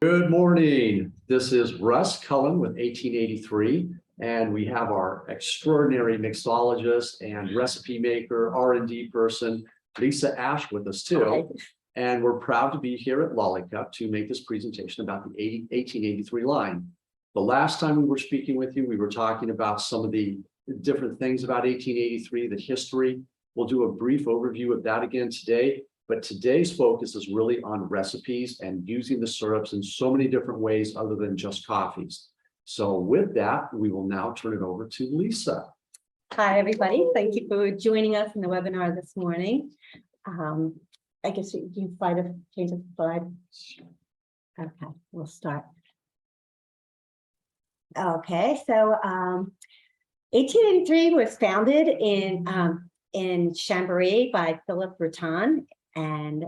Good morning. This is Russ Cullen with 1883, and we have our extraordinary mixologist and recipe maker, R&D person, Lisa Ash, with us too. Hi. And we're proud to be here at Lollicup to make this presentation about the 1883 line. The last time we were speaking with you, we were talking about some of the different things about 1883, the history. We'll do a brief overview of that again today. But today's focus is really on recipes and using the syrups in so many different ways other than just coffees. So with that, we will now turn it over to Lisa. Hi, everybody. Thank you for joining us in the webinar this morning. I guess you can change the slide. Okay, we'll start. Okay, so 1883 was founded in Chambéry by Philip Routin, and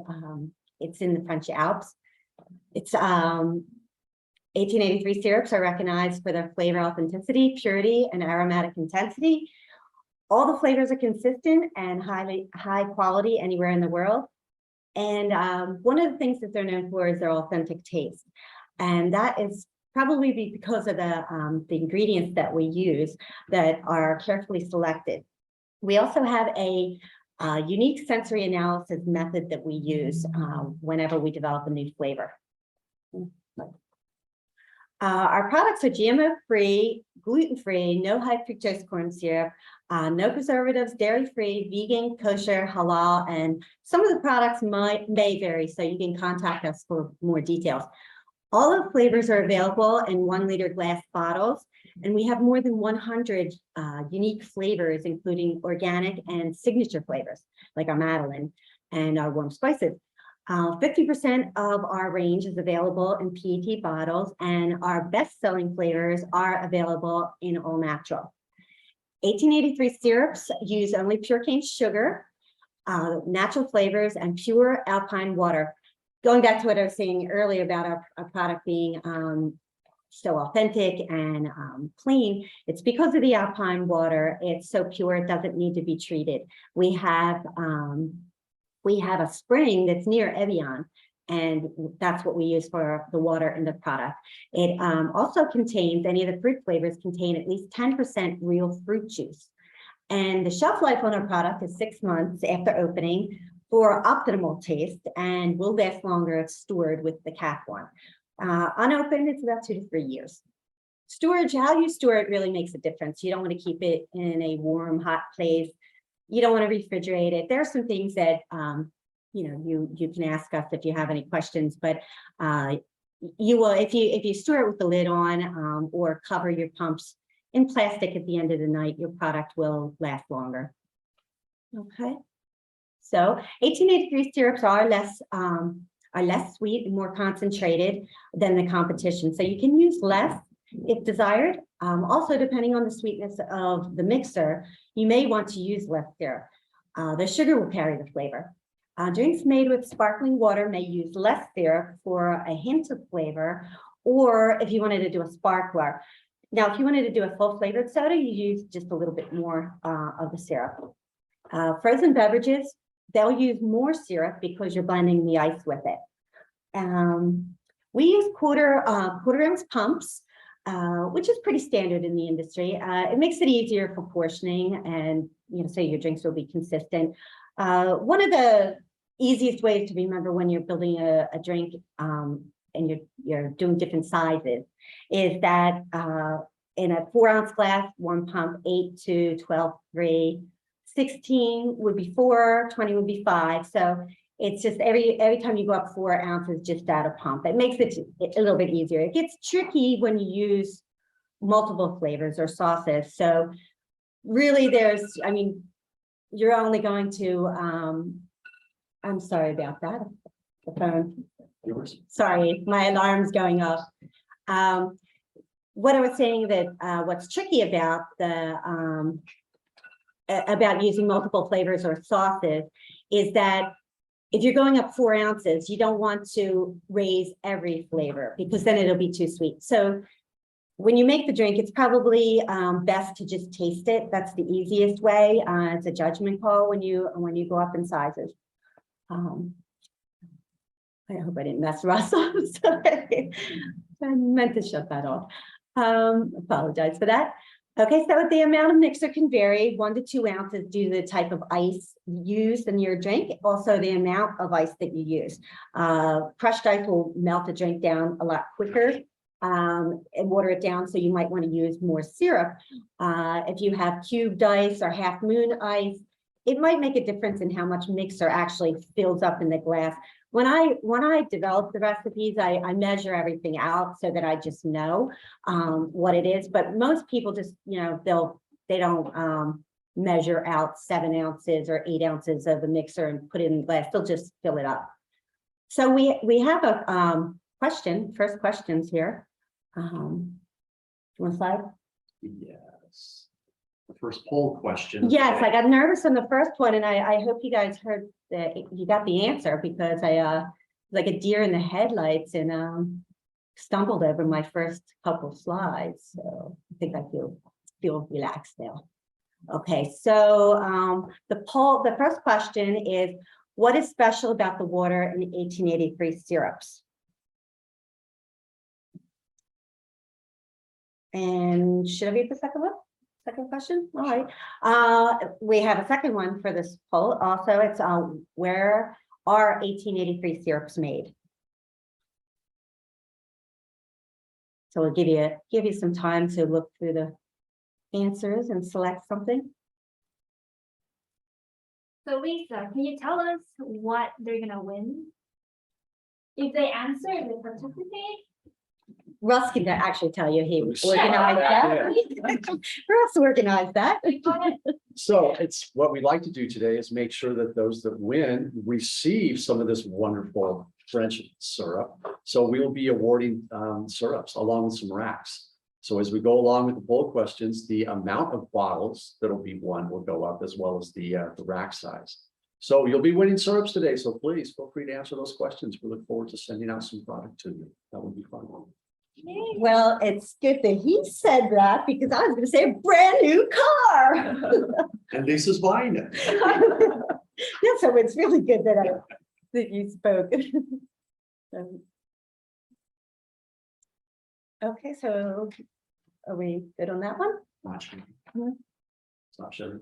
it's in the French Alps. It's 1883 syrups are recognized for their flavor authenticity, purity, and aromatic intensity. All the flavors are consistent and high quality anywhere in the world. And one of the things that they're known for is their authentic taste. And that is probably because of the ingredients that we use that are carefully selected. We also have a unique sensory analysis method that we use whenever we develop a new flavor. Our products are GMO-free, gluten-free, no high fructose corn syrup, no preservatives, dairy-free, vegan, kosher, halal, and some of the products may vary, so you can contact us for more details. All of the flavors are available in 1 liter glass bottles, and we have more than 100 unique flavors, including organic and signature flavors, like our Madeleine and our warm spices. 50% of our range is available in PET bottles, and our best-selling flavors are available in all natural. 1883 syrups use only pure cane sugar, natural flavors, and pure alpine water. Going back to what I was saying earlier about our product being so authentic and clean, it's because of the alpine water. It's so pure, it doesn't need to be treated. We have a spring that's near Evian, and that's what we use for the water in the product. It also contains, any of the fruit flavors contain at least 10% real fruit juice. And the shelf life on our product is 6 months after opening for optimal taste, and will last longer if stored with the cap on. Unopened, it's about 2 to 3 years. Storage, how you store it really makes a difference. You don't want to keep it in a warm, hot place. You don't want to refrigerate it. There are some things that you can ask us if you have any questions, but you will, if you store it with the lid on or cover your pumps in plastic at the end of the night, your product will last longer. Okay. So 1883 syrups are less sweet and more concentrated than the competition. So you can use less if desired. Also, depending on the sweetness of the mixer, you may want to use less syrup. The sugar will carry the flavor. Drinks made with sparkling water may use less syrup for a hint of flavor, or if you wanted to do a sparkler. Now, if you wanted to do a full flavored soda, you use just a little bit more of the syrup. Frozen beverages, they'll use more syrup because you're blending the ice with it. We use quarter ounce pumps, which is pretty standard in the industry. It makes it easier for portioning, and so your drinks will be consistent. One of the easiest ways to remember when you're building a drink and you're doing different sizes is that in a 4 ounce glass, 1 pump, 8 to 12, 3. 16 would be 4, 20 would be 5. So it's just every time you go up 4 ounces, just add a pump. It makes it a little bit easier. It gets tricky when you use multiple flavors or sauces. So really you're only going to, I'm sorry about that, the phone. Yours? Sorry, my alarm's going off. What I was saying that what's tricky about using multiple flavors or sauces is that if you're going up 4 ounces, you don't want to raise every flavor because then it'll be too sweet. So when you make the drink, it's probably best to just taste it. That's the easiest way. It's a judgment call when you go up in sizes. I hope hope I didn't mess Russ up. Sorry. I meant to shut that off. Apologize for that. Okay, so the amount of mixer can vary 1 to 2 ounces due to the type of ice used in your drink, also the amount of ice that you use. Crushed ice will melt the drink down a lot quicker and water it down, so you might want to use more syrup. If you have cubed ice or half moon ice, it might make a difference in how much mixer actually fills up in the glass. When I develop the recipes, I measure everything out so that I just know what it is. But most people just, they don't measure out 7 ounces or 8 ounces of the mixer and put it in the glass. They'll just fill it up. So we have a first questions here. You want to slide? Yes. The first poll question. Yes, I got nervous on the first one, and I hope you guys heard that you got the answer, because I like a deer in the headlights and stumbled over my first couple slides. So I think I feel relaxed now. Okay, so the first question is, what is special about the water in 1883 syrups? And should I read the second one? Second question. All right. We have a second one for this poll. Also, it's where are 1883 syrups made? So we'll give you some time to look through the answers and select something. So Lisa, can you tell us what they're gonna win? If they answer, if they participate? Russ can actually tell you he Russ organized that. Russ organized that. So it's what we like to do today is make sure that those that win receive some of this wonderful French syrup. So we will be awarding syrups along with some racks. So as we go along with the poll questions, the amount of bottles that'll be won will go up, as well as the rack size. So you'll be winning syrups today. So please feel free to answer those questions. We look forward to sending out some product to you. That would be fun. Well, it's good that he said that, because I was going to say a brand new car. And Lisa's buying it. Yeah, so it's really good that you spoke. Okay, so are we good on that one? Not sure. Mhm. It's not sure.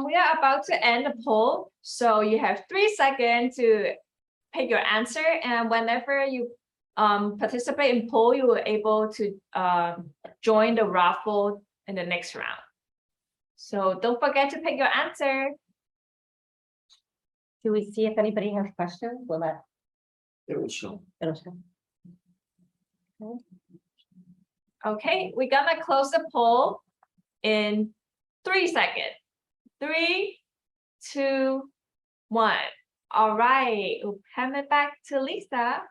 We are about to end the poll, so you have 3 seconds to pick your answer, and whenever you participate in poll, you will able to join the raffle in the next round. So don't forget to pick your answer. Do we see if anybody has questions? Will that? It will show. It'll show. Okay, we're gonna close the poll in 3 seconds. 3, 2, 1. All right, we'll hand it back to Lisa.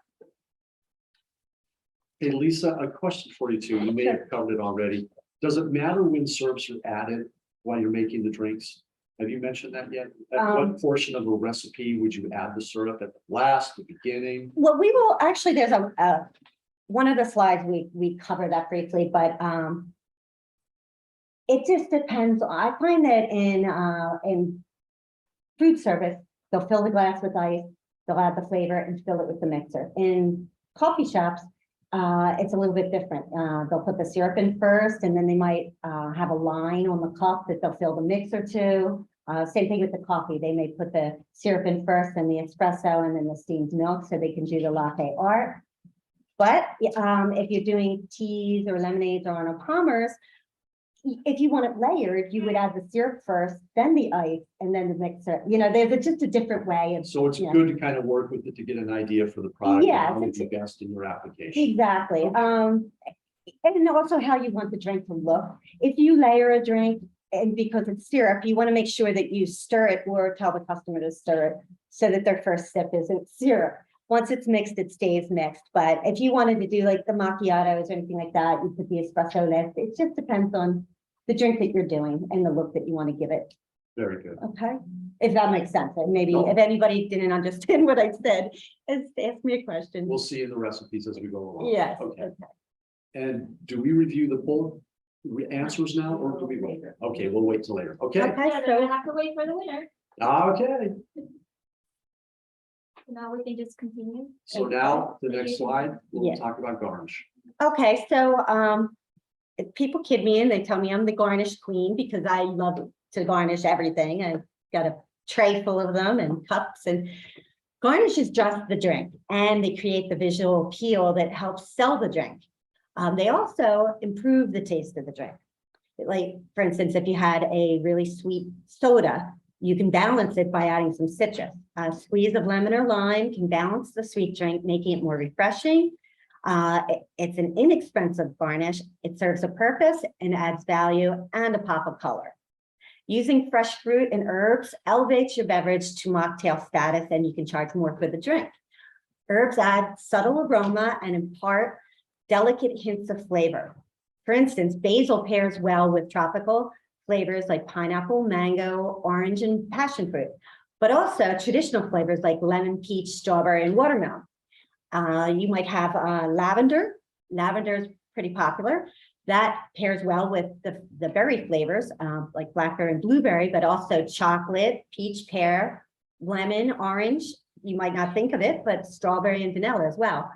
Hey, Lisa, a question for you too. You may have covered it already. Does it matter when syrups are added while you're making the drinks? Have you mentioned that yet? At what portion of a recipe would you add the syrup? At the last, the beginning? Well, we will actually, there's one of the slides we cover that briefly, but it just depends. I find that in food service, they'll fill the glass with ice, they'll add the flavor and fill it with the mixer. In coffee shops, it's a little bit different. They'll put the syrup in first, and then they might have a line on the cup that they'll fill the mixer to. Same thing with the coffee. They may put the syrup in first, and the espresso, and then the steamed milk, so they can do the latte art. But if you're doing teas or lemonades or on a Palmer's, if you want it layered, you would add the syrup first, then the ice, and then the mixer. There's just a different way of. So it's good to kind of work with it to get an idea for the product. Yes, And the best in your application. Exactly. And also how you want the drink to look. If you layer a drink, and because it's syrup, you want to make sure that you stir it, or tell the customer to stir it so that their first sip isn't syrup. Once it's mixed, it stays mixed. But if you wanted to do like the macchiatos or anything like that, you put the espresso list. It just depends on the drink that you're doing and the look that you want to give it. Very good. Okay, if that makes sense. And maybe No. if anybody didn't understand what I said, ask me a question. We'll see in the recipes as we go along. Yes. Okay. And do we review the poll Answers now, or do we wait? Okay, we'll wait till later. Okay, Okay, Yeah, then we so have to wait for the winner. okay. Now we can just continue. So now the next slide, we'll Yeah. talk about garnish. Okay, so people kid me and they tell me I'm the garnish queen because I love to garnish everything. I've got a tray full of them and cups, and garnish is just the drink, and they create the visual appeal that helps sell the drink. They also improve the taste of the drink. Like, for instance, if you had a really sweet soda, you can balance it by adding some citrus. A squeeze of lemon or lime can balance the sweet drink, making it more refreshing. It's an inexpensive garnish. It serves a purpose and adds value and a pop of color. Using fresh fruit and herbs elevates your beverage to mocktail status, and you can charge more for the drink. Herbs add subtle aroma and impart delicate hints of flavor. For instance, basil pairs well with tropical flavors like pineapple, mango, orange, and passion fruit, but also traditional flavors like lemon, peach, strawberry, and watermelon. You might have lavender. Lavender is pretty popular. That pairs well with the berry flavors like blackberry and blueberry, but also chocolate, peach, pear, lemon, orange. You might not think of it, but strawberry and vanilla as well.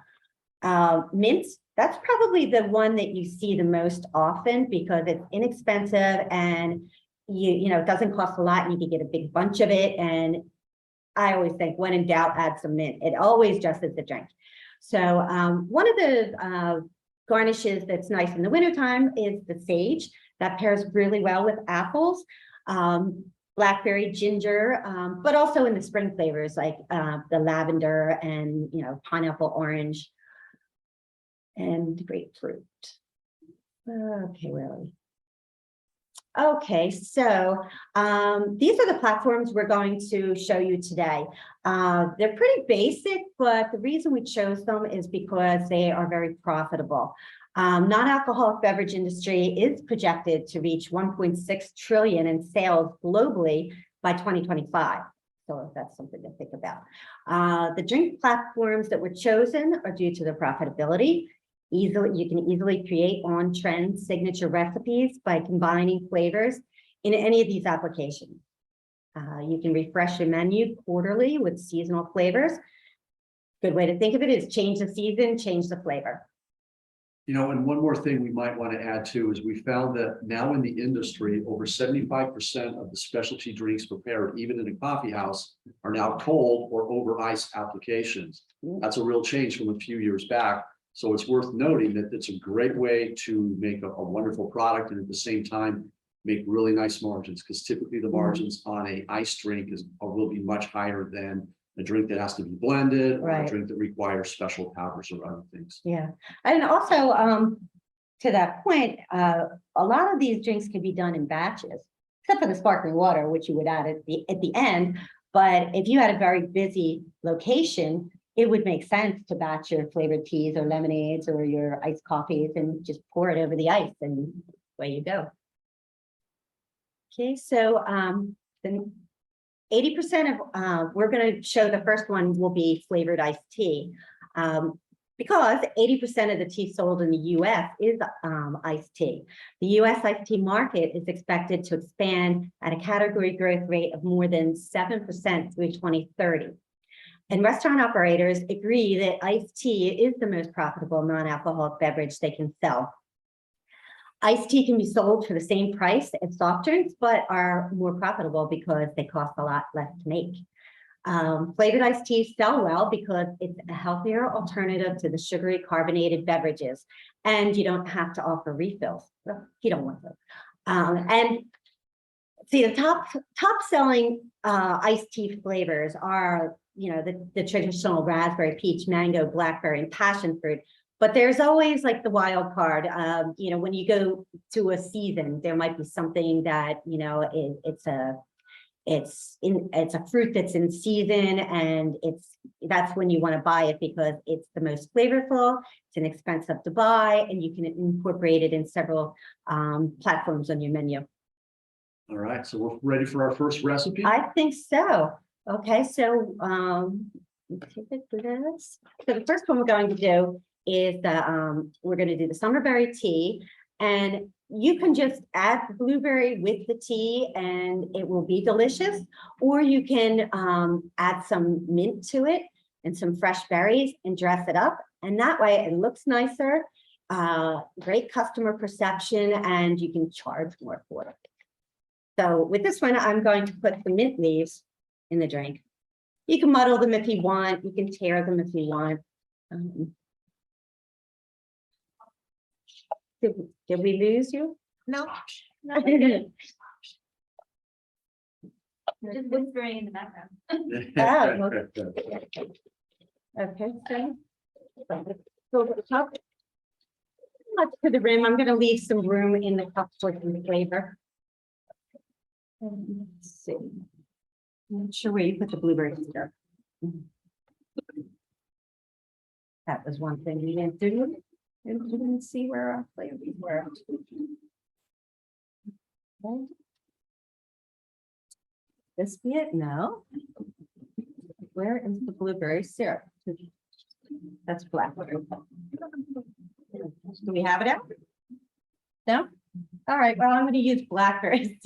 Mint, that's probably the one that you see the most often because it's inexpensive and you know, it doesn't cost a lot and you can get a big bunch of it. And I always think when in doubt, add some mint. It always dresses the drink. So one of the garnishes that's nice in the wintertime is the sage. That pairs really well with apples, blackberry, ginger, but also in the spring flavors like the lavender and, you know, pineapple, orange, and grapefruit. Okay, where are we? Okay, so these are the platforms we're going to show you today. They're pretty basic, but the reason we chose them is because they are very profitable. Non-alcoholic beverage industry is projected to reach 1.6 trillion in sales globally by 2025. So that's something to think about. The drink platforms that were chosen are due to their profitability. You can easily create on-trend signature recipes by combining flavors in any of these applications. You can refresh your menu quarterly with seasonal flavors. Good way to think of it is change the season, change the flavor. You know, and one more thing we might want to add too is we found that now in the industry, over 75% of the specialty drinks prepared, even in a coffee house, are now cold or over ice applications. That's a real change from a few years back. So it's worth noting that it's a great way to make a wonderful product and at the same time make really nice margins, because typically the margins on a ice drink will be much higher than a drink that has to be blended or a drink that requires special powders or other things. Yeah, and also to that point, a lot of these drinks can be done in batches, except for the sparkling water, which you would add at the end. But if you had a very busy location, it would make sense to batch your flavored teas or lemonades or your iced coffees and just pour it over the ice and away you go. Okay, so then 80% of, we're going to show the first one will be flavored iced tea. Because 80% of the tea sold in the US is iced tea. The US iced tea market is expected to expand at a category growth rate of more than 7% through 2030. And restaurant operators agree that iced tea is the most profitable non-alcoholic beverage they can sell. Iced tea can be sold for the same price as soft drinks, but are more profitable because they cost a lot less to make. Flavored iced teas sell well because it's a healthier alternative to the sugary carbonated beverages, and you don't have to offer refills. You don't want to. And see, the top selling iced tea flavors are, you know, the traditional raspberry, peach, mango, blackberry, and passion fruit. But there's always like the wild card. You know, when you go to a season, there might be something that, you know, it's a fruit that's in season, and that's when you want to buy it because it's the most flavorful, it's inexpensive to buy, and you can incorporate it in several platforms on your menu. All right, so we're ready for our first recipe. I think so. Okay, so take it for this. So the first one we're going to do is we're going to do the summerberry tea, and you can just add the blueberry with the tea and it will be delicious. Or you can add some mint to it and some fresh berries and dress it up. And that way it looks nicer, great customer perception, and you can charge more for it. So with this one, I'm going to put the mint leaves in the drink. You can muddle them if you want. You can tear them if you want. Did we lose you? No. Just whispering in the background. Okay, so. So the top. Up to the rim, I'm gonna leave some room in the cup for some flavor. Let's see. I'm not sure where you put the blueberry syrup. That was one thing you didn't do. You didn't see where our flavors were. Okay. This be it? No. Where is the blueberry syrup? That's blackberry. Do we have it out? No? All right, well, I'm going to use blackberries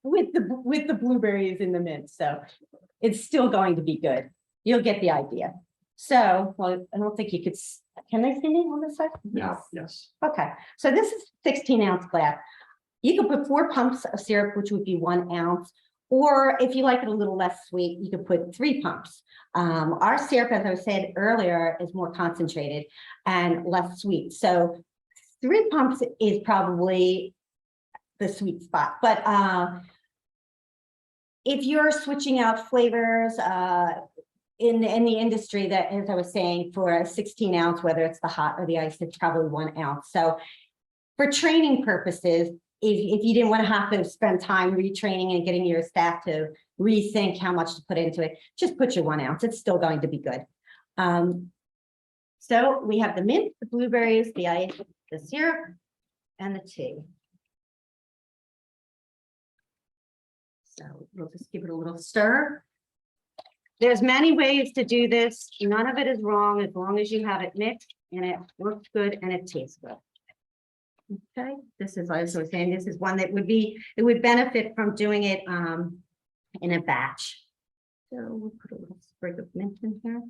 with the blueberries in the mint, so it's still going to be good. You'll get the idea. So, well, I don't think you could, can they see me on this side? Yeah, yes. Okay, so this is 16-ounce glass. You could put 4 pumps of syrup, which would be 1 ounce, or if you like it a little less sweet, you could put 3 pumps. Our syrup, as I said earlier, is more concentrated and less sweet. So 3 pumps is probably the sweet spot. But if you're switching out flavors in the industry, that, as I was saying, for a 16-ounce, whether it's the hot or the ice, it's probably 1 ounce. So for training purposes, if you didn't want to have to spend time retraining and getting your staff to rethink how much to put into it, just put your 1 ounce. It's still going to be good. So we have the mint, the blueberries, the ice, the syrup, and the tea. So we'll just give it a little stir. There's many ways to do this. None of it is wrong as long as you have it mixed and it looks good and it tastes good. Okay, this is, as I was saying, this is one that would be, it would benefit from doing it in a batch. So we'll put a little sprig of mint in here.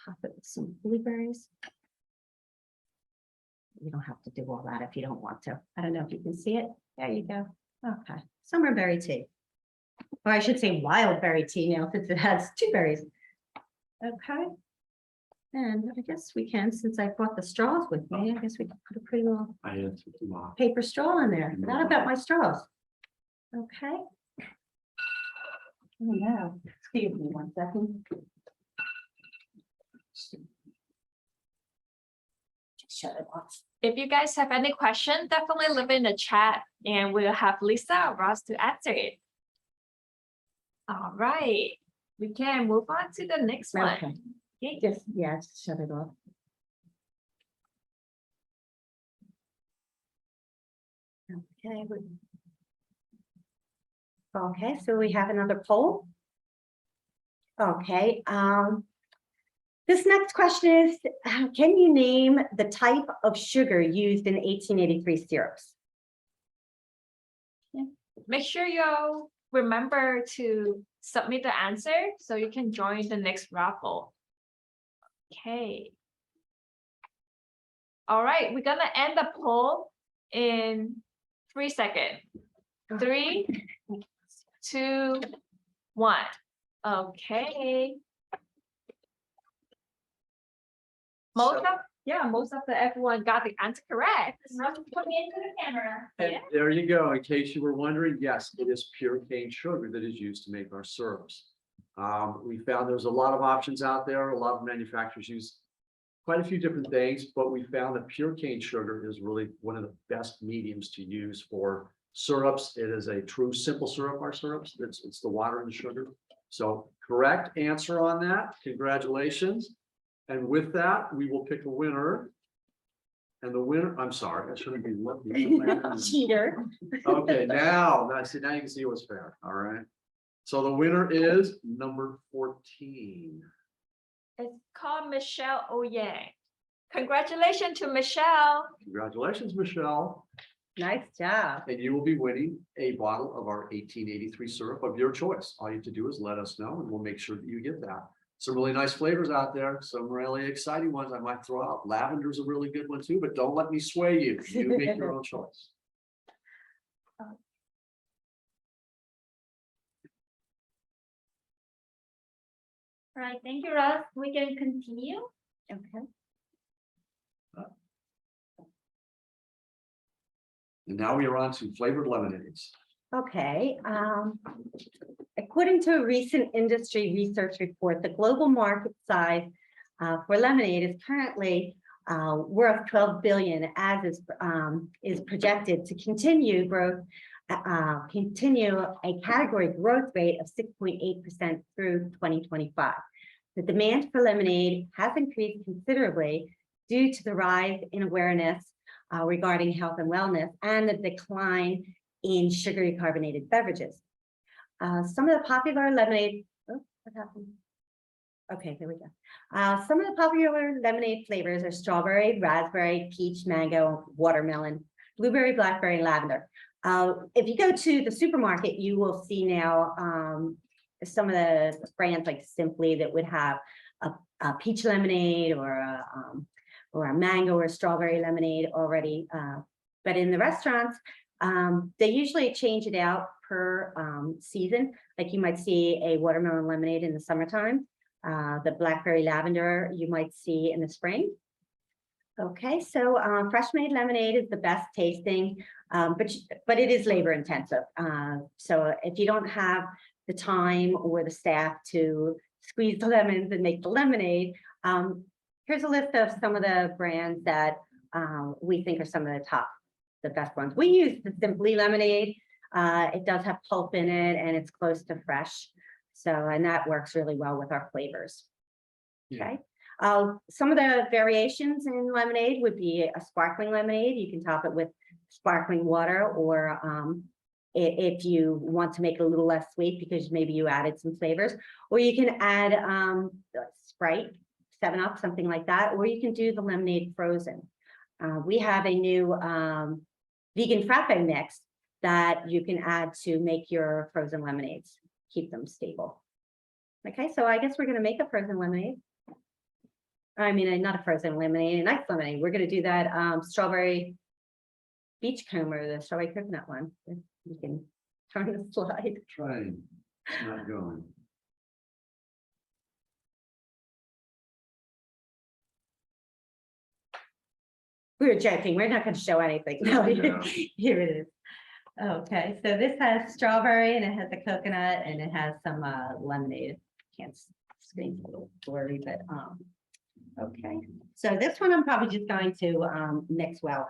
Top it with some blueberries. You don't have to do all that if you don't want to. I don't know if you can see it. There you go. Okay, summer berry tea. Or I should say wild berry tea now, since it has 2 berries. Okay. And I guess we can, since I brought the straws with me, I guess we can put a pretty little I had to paper straw in there. Forgot about my straws. Okay. Oh, no. Excuse me 1 second. Just shut it off. If you guys have any questions, definitely leave it in the chat and we'll have Lisa or Ross to answer it. All right, we can move on to the next one. Okay. Okay. Just, yeah, just shut it off. Okay. Okay, so we have another poll. Okay, this next question is, can you name the type of sugar used in 1883 syrups? Make sure you remember to submit the answer so you can join the next raffle. Okay. All right, we're gonna end the poll in 3 seconds. 3, 2, 1. Okay. Most of everyone got the answer correct. Put me into the camera. And Yeah. there you go. In case you were wondering, yes, it is pure cane sugar that is used to make our syrups. We found there's a lot of options out there. A lot of manufacturers use quite a few different things, but we found that pure cane sugar is really one of the best mediums to use for syrups. It is a true simple syrup, our syrups. It's the water and the sugar. So correct answer on that. Congratulations. And with that, we will pick a winner. And the winner, I'm sorry, I shouldn't be looking. Cheater. Okay, now you can see what's fair. All right. So the winner is number 14. It's called Michelle Oyang. Congratulations to Michelle. Congratulations, Michelle. Nice job. And you will be winning a bottle of our 1883 syrup of your choice. All you have to do is let us know and we'll make sure that you get that. Some really nice flavors out there, some really exciting ones I might throw out. Lavender's a really good one too, but don't let me sway you. You make your own choice. All right, thank you, Russ. We can continue. Okay. And now we are on to flavored lemonades. Okay, according to a recent industry research report, the global market size for lemonade is currently worth 12 billion, as is projected to continue growth, continue a category growth rate of 6.8% through 2025. The demand for lemonade has increased considerably due to the rise in awareness regarding health and wellness and the decline in sugary carbonated beverages. Some of the popular lemonade, oh, what happened? Okay, here we go. Some of the popular lemonade flavors are strawberry, raspberry, peach, mango, watermelon, blueberry, blackberry, lavender. If you go to the supermarket, you will see now some of the brands like Simply that would have a peach lemonade or a mango or strawberry lemonade already. But in the restaurants, they usually change it out per season. Like you might see a watermelon lemonade in the summertime. The blackberry lavender you might see in the spring. Okay, so fresh made lemonade is the best tasting, but it is labor intensive. So if you don't have the time or the staff to squeeze the lemons and make the lemonade, here's a list of some of the brands that we think are some of the best ones. We use the Simply lemonade. It does have pulp in it and it's close to fresh. So, and that works really well with our flavors. Okay. Some of the variations in lemonade would be a sparkling lemonade. You can top it with sparkling water, or if you want to make it a little less sweet because maybe you added some flavors, or you can add Sprite, 7-Up, something like that, or you can do the lemonade frozen. We have a new vegan frappe mix that you can add to make your frozen lemonades, keep them stable. Okay, so I guess we're going to make a frozen lemonade. I mean, not a frozen lemonade, an ice lemonade. We're going to do that strawberry beachcomber, the strawberry coconut one. You can turn the slide. Trying, it's not going. We were joking. We're not going to show anything. No, Yeah. here it is. Okay, so this has strawberry and it has the coconut and it has some lemonade. Can't screen a little blurry, but okay. So this one I'm probably just going to mix well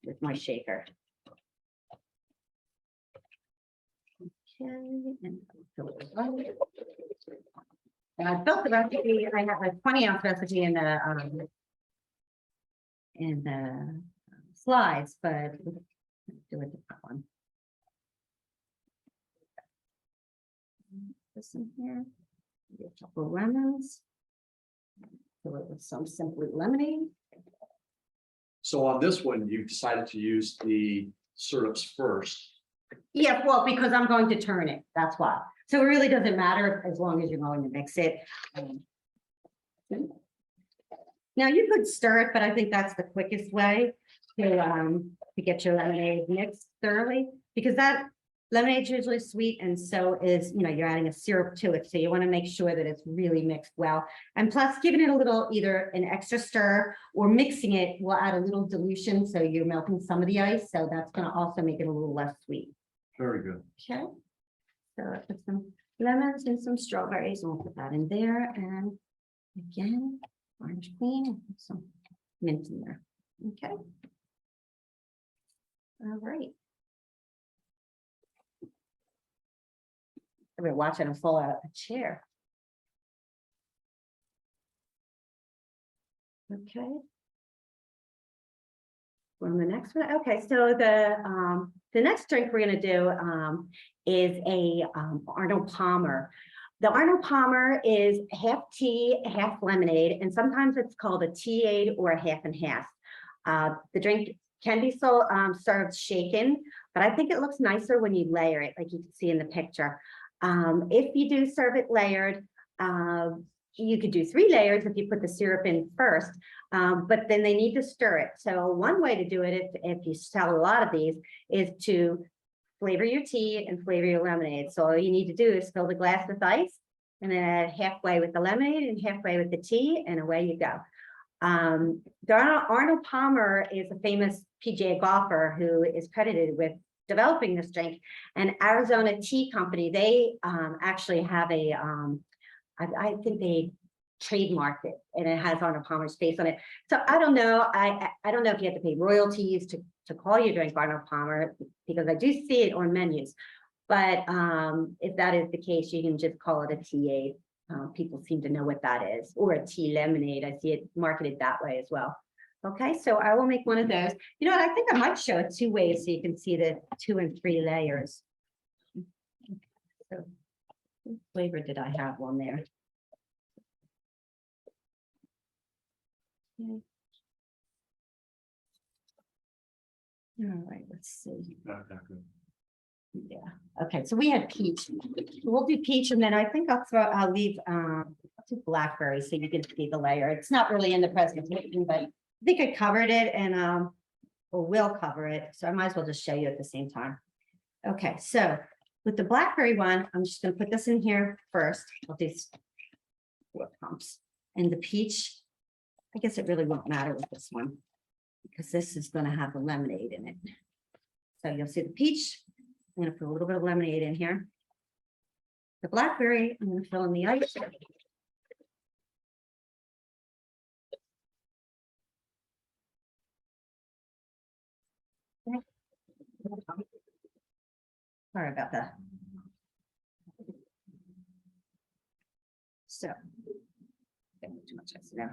with my shaker. Okay, and I built the recipe. I have a 20-ounce recipe in the slides, but let's do a different one. This in here, a couple of lemons. Fill it with some Simply lemonade. So on this one, you decided to use the syrups first. Yeah, well, because I'm going to turn it, that's why. So it really doesn't matter as long as you're going to mix it. Now you could stir it, but I think that's the quickest way to get your lemonade mixed thoroughly, because that lemonade is usually sweet, and so is, you're adding a syrup to it. So you want to make sure that it's really mixed well. And plus giving it a little, either an extra stir or mixing it will add a little dilution. So you're melting some of the ice. So that's going to also make it a little less sweet. Very good. Okay. So I put some lemons and some strawberries, and we'll put that in there. And again, orange cream, and put some mint in there. Okay. All right. We're watching him fall out of a chair. Okay. We're on the next one. Okay, so the next drink we're going to do is a Arnold Palmer. The Arnold Palmer is half tea, half lemonade, and sometimes it's called a tea-aid or a half and half. The drink can be served shaken, but I think it looks nicer when you layer it, like you can see in the picture. If you do serve it layered, you could do 3 layers if you put the syrup in first, but then they need to stir it. So one way to do it, if you sell a lot of these, is to flavor your tea and flavor your lemonade. So all you need to do is fill the glass with ice and then add halfway with the lemonade and halfway with the tea, and away you go. Arnold Palmer is a famous PGA golfer who is credited with developing this drink, and Arizona Tea Company, they actually have a I think they trademarked it, and it has Arnold Palmer's face on it. So I don't know. I don't know if you have to pay royalties to call your drink Arnold Palmer, because I do see it on menus. But if that is the case, you can just call it a tea-aid. People seem to know what that is, or a tea lemonade. I see it marketed that way as well. Okay, so I will make one of those. You know what? I think I might show it 2 ways so you can see the 2 and 3 layers. So, what flavor did I have on there? Okay. All right, let's see. Yeah, okay, so we had peach. We'll do peach, and then I think I'll leave I'll do blackberry so you can see the layer. It's not really in the presentation, but I think I covered it, and or will cover it, so I might as well just show you at the same time. Okay, so with the blackberry one, I'm just going to put this in here first. I'll do 4 pumps. And the peach, I guess it really won't matter with this one, because this is going to have the lemonade in it. So you'll see the peach. I'm going to put a little bit of lemonade in here. The blackberry, I'm going to fill in the ice. Sorry about that. So, too much ice now.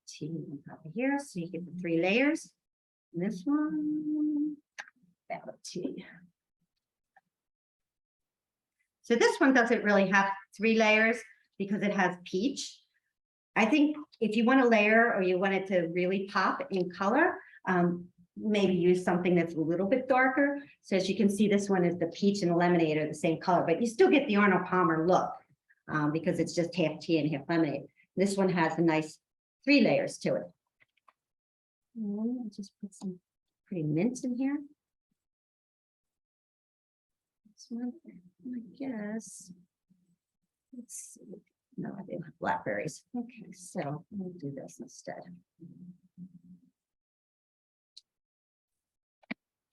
Tea on top of here, so you get the 3 layers. And this one, that of tea. So this one doesn't really have 3 layers because it has peach. I think if you want to layer, or you want it to really pop in color, maybe use something that's a little bit darker. So as you can see, this one is the peach and the lemonade are the same color, but you still get the Arnold Palmer look because it's just half tea and half lemonade. This one has a nice 3 layers to it. I'll just put some pretty mint in here. This one, I guess. Let's see. No, I didn't have blackberries. Okay, so we'll do this instead.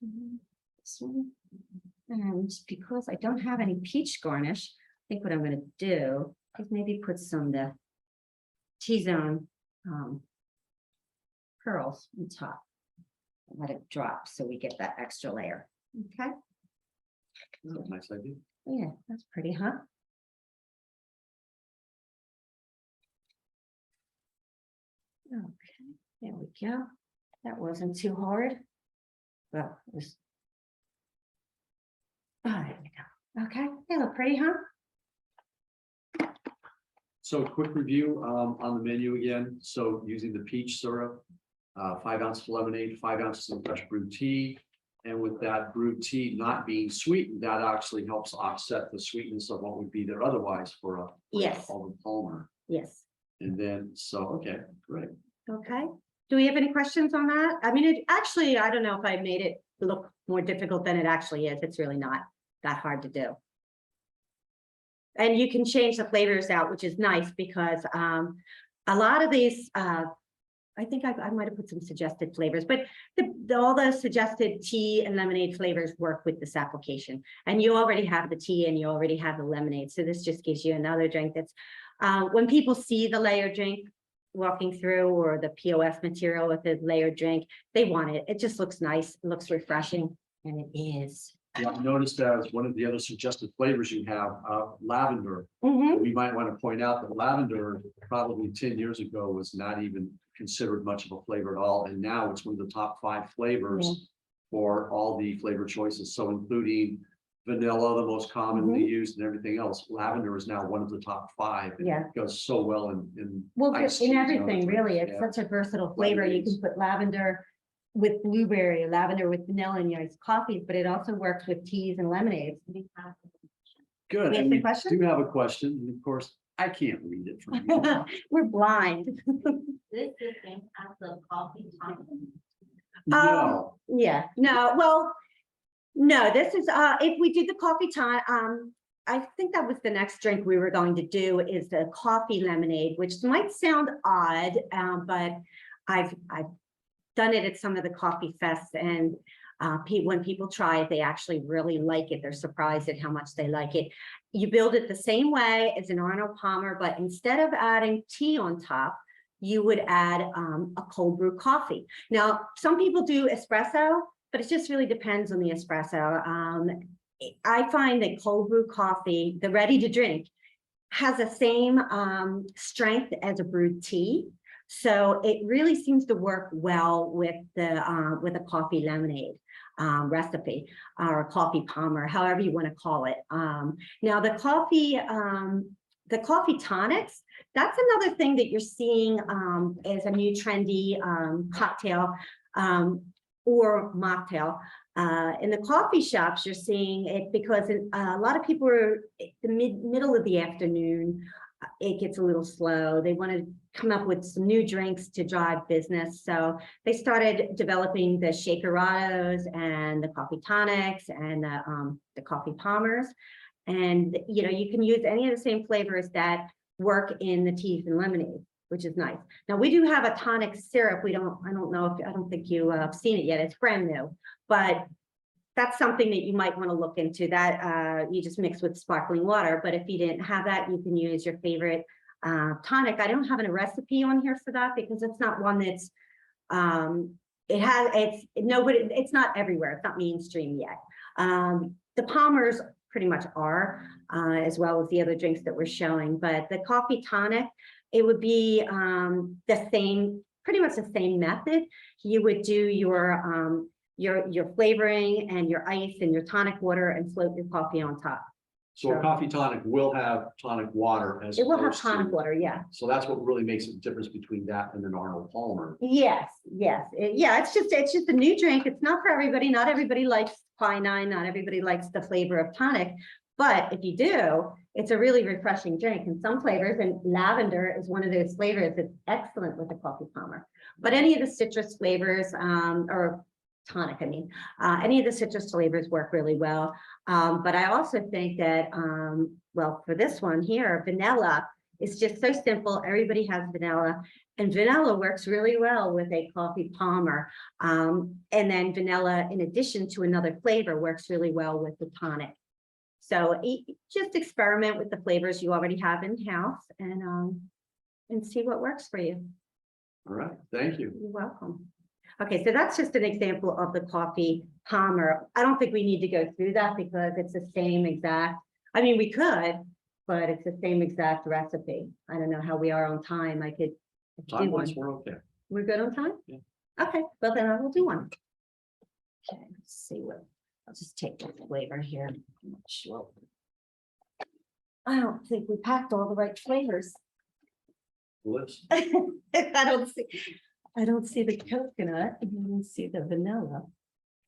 This one. And because I don't have any peach garnish, I think what I'm going to do is maybe put some of the T-zone pearls on top. Let it drop so we get that extra layer. Okay. Oh, nice idea. Yeah, that's pretty, huh? Okay, there we go. That wasn't too hard. Well, it was. Oh, there we go. Okay, they look pretty, huh? So quick review on the menu again. So using the peach syrup, 5 ounces of lemonade, 5 ounces of fresh brewed tea. And with that brewed tea not being sweetened, that actually helps offset the sweetness of what would be there otherwise for a Yes. Arnold Palmer. Yes. And then, so, okay, great. Okay. Do we have any questions on that? I mean, it actually, I don't know if I made it look more difficult than it actually is. It's really not that hard to do. And you can change the flavors out, which is nice because a lot of these, I think I might have put some suggested flavors, but all the suggested tea and lemonade flavors work with this application. And you already have the tea and you already have the lemonade. So this just gives you another drink that's, when people see the layered drink walking through, or the POS material with the layered drink, they want it. It just looks nice, it looks refreshing, and it is. Yeah, I noticed as one of the other suggested flavors you have, lavender. Mm-hmm. We might want to point out that lavender probably 10 years ago was not even considered much of a flavor at all. And now it's one of the top 5 flavors for all the flavor choices. So including vanilla, the most commonly used, and everything else. Lavender is now one of the top 5. And Yeah. it goes so well in Well, iced in teas and everything, other really, drinks. it's Yeah. such a versatile flavor. You can put lavender with blueberry, lavender with vanilla in your iced coffees, but it also works with teas and lemonades. Good. We have And the we question? do have a question. And of course, I can't read it from you. We're blind. This is an as a coffee time. No, Yeah, no, well, no, this is, if we did the coffee time, I think that was the next drink we were going to do is the coffee lemonade, which might sound odd, but I've done it at some of the coffee fests, and when people try it, they actually really like it. They're surprised at how much they like it. You build it the same way as an Arnold Palmer, but instead of adding tea on top, you would add a cold brew coffee. Now, some people do espresso, but it just really depends on the espresso. I find that cold brew coffee, the ready to drink, has the same strength as a brewed tea. So it really seems to work well with a coffee lemonade recipe or a coffee palmer, however you want to call it. Now the coffee tonics, that's another thing that you're seeing as a new trendy cocktail or mocktail. In the coffee shops, you're seeing it because a lot of people are the middle of the afternoon. It gets a little slow. They want to come up with some new drinks to drive business. So they started developing the shakerados and the coffee tonics and the coffee palmers. And, you know, you can use any of the same flavors that work in the teas and lemonade, which is nice. Now we do have a tonic syrup. I don't think you have seen it yet. It's brand new, but that's something that you might want to look into. That you just mix with sparkling water. But if you didn't have that, you can use your favorite tonic. I don't have a recipe on here for that because it's not one that's it's not everywhere. It's not mainstream yet. The Palmers pretty much are, as well as the other drinks that we're showing. But the coffee tonic, it would be pretty much the same method. You would do your flavoring and your ice and your tonic water and float your coffee on top. so a coffee tonic will have tonic water as It will have opposed tonic to. water, yeah. So that's what really makes a difference between that and an Arnold Palmer. Yes, yes. It's just a new drink. It's not for everybody. Not everybody likes quinine. Not everybody likes the flavor of tonic. But if you do, it's a really refreshing drink. And some flavors, and lavender is one of those flavors that's excellent with a coffee palmer. But any of the citrus flavors, or tonic, I mean, any of the citrus flavors work really well. But I also think that, well, for this one here, vanilla is just so simple. Everybody has vanilla, and vanilla works really well with a coffee palmer. And then vanilla, in addition to another flavor, works really well with the tonic. So just experiment with the flavors you already have in-house and see what works for you. All right, thank you. You're welcome. Okay, so that's just an example of the coffee palmer. I don't think we need to go through that because it's the same exact, I mean, we could, but it's the same exact recipe. I don't know how we are on time. I could do one. Time-wise, we're okay. We're good on time? Yeah. Okay, well then I will do one. Okay, let's see what, I'll just take the flavor here. I'm not sure. I don't think we packed all the right flavors. Liz, I don't see the coconut, and I don't see the vanilla.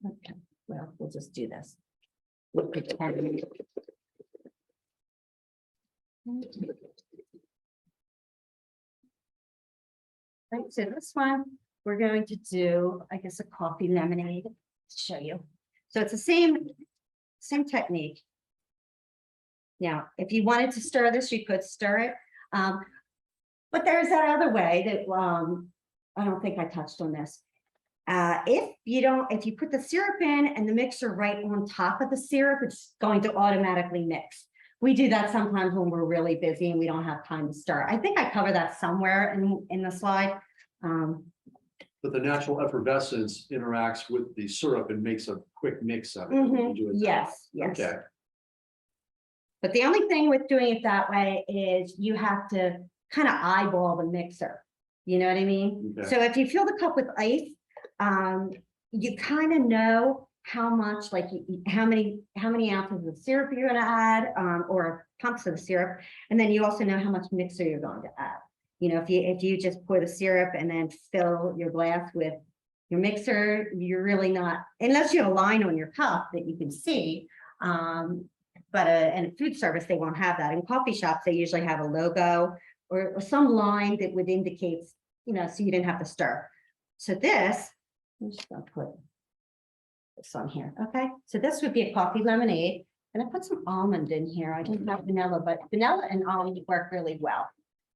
Okay, well, we'll just do this. We'll pretend. Right, so this one, we're going to do, I guess, a coffee lemonade to show you. So it's the same technique. Now, if you wanted to stir this, you could stir it. But there's that other way that I don't think I touched on this. If you put the syrup in and the mixer right on top of the syrup, it's going to automatically mix. We do that sometimes when we're really busy and we don't have time to stir. I think I cover that somewhere in the slide. but the natural effervescence interacts with the syrup and makes a quick mix of it. when you do it that Yes, way. yes. Okay, But the only thing with doing it that way is you have to kind of eyeball the mixer. You know what I mean? Okay. So if you fill the cup with ice, you kind of know how much, like how many ounces of syrup you're going to add, or pumps of syrup, and then you also know how much mixer you're going to add. You know, if you just pour the syrup and then fill your glass with your mixer, you're really not, unless you have a line on your cup that you can see. But in a food service, they won't have that. In coffee shops, they usually have a logo or some line that would indicate, you know, so you didn't have to stir. So this, I'm just gonna put this on here. Okay, so this would be a coffee lemonade, and I put some almond in here. I didn't have vanilla, but vanilla and almond work really well.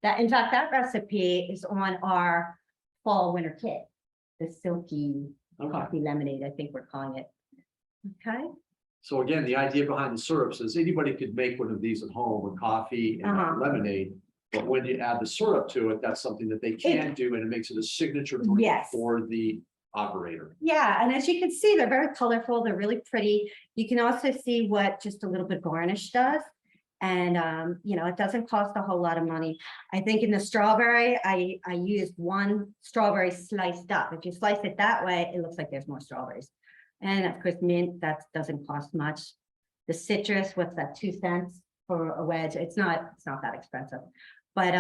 That, in fact, that recipe is on our fall winter kit, the silky Okay. coffee lemonade, I think we're calling it. Okay. So again, the idea behind the syrups is anybody could make one of these at home with coffee and lemonade. But when you add the syrup to it, that's something that they can do, and it makes it a signature drink Yes. for the operator. Yeah, and as you can see, they're very colorful. They're really pretty. You can also see what just a little bit garnish does. And, you know, it doesn't cost a whole lot of money. I think in the strawberry, I used one strawberry sliced up. If you slice it that way, it looks like there's more strawberries. And of course, mint, that doesn't cost much. The citrus, what's that, 2 cents for a wedge? It's not that expensive. But,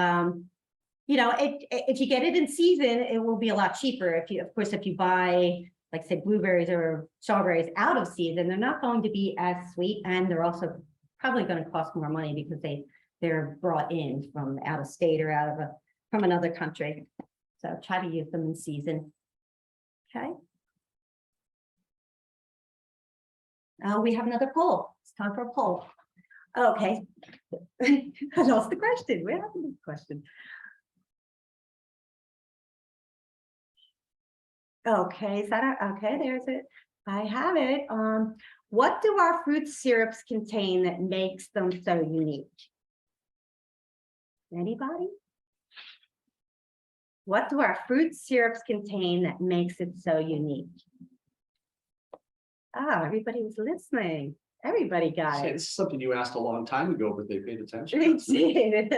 you know, if you get it in season, it will be a lot cheaper. If you buy, like say, blueberries or strawberries out of season, they're not going to be as sweet, and they're also probably going to cost more money because they're brought in from out of state or from another country. So try to use them in season. Okay. We have another poll. It's time for a poll. Okay. I lost the question. Where happened to the question? Okay, is that okay? There's it. I have it. What do our fruit syrups contain that makes them so unique? Anybody? What do our fruit syrups contain that makes it so unique? Ah, everybody was listening. Everybody got Say, it. this is something you asked a long time ago, but they paid attention. They did.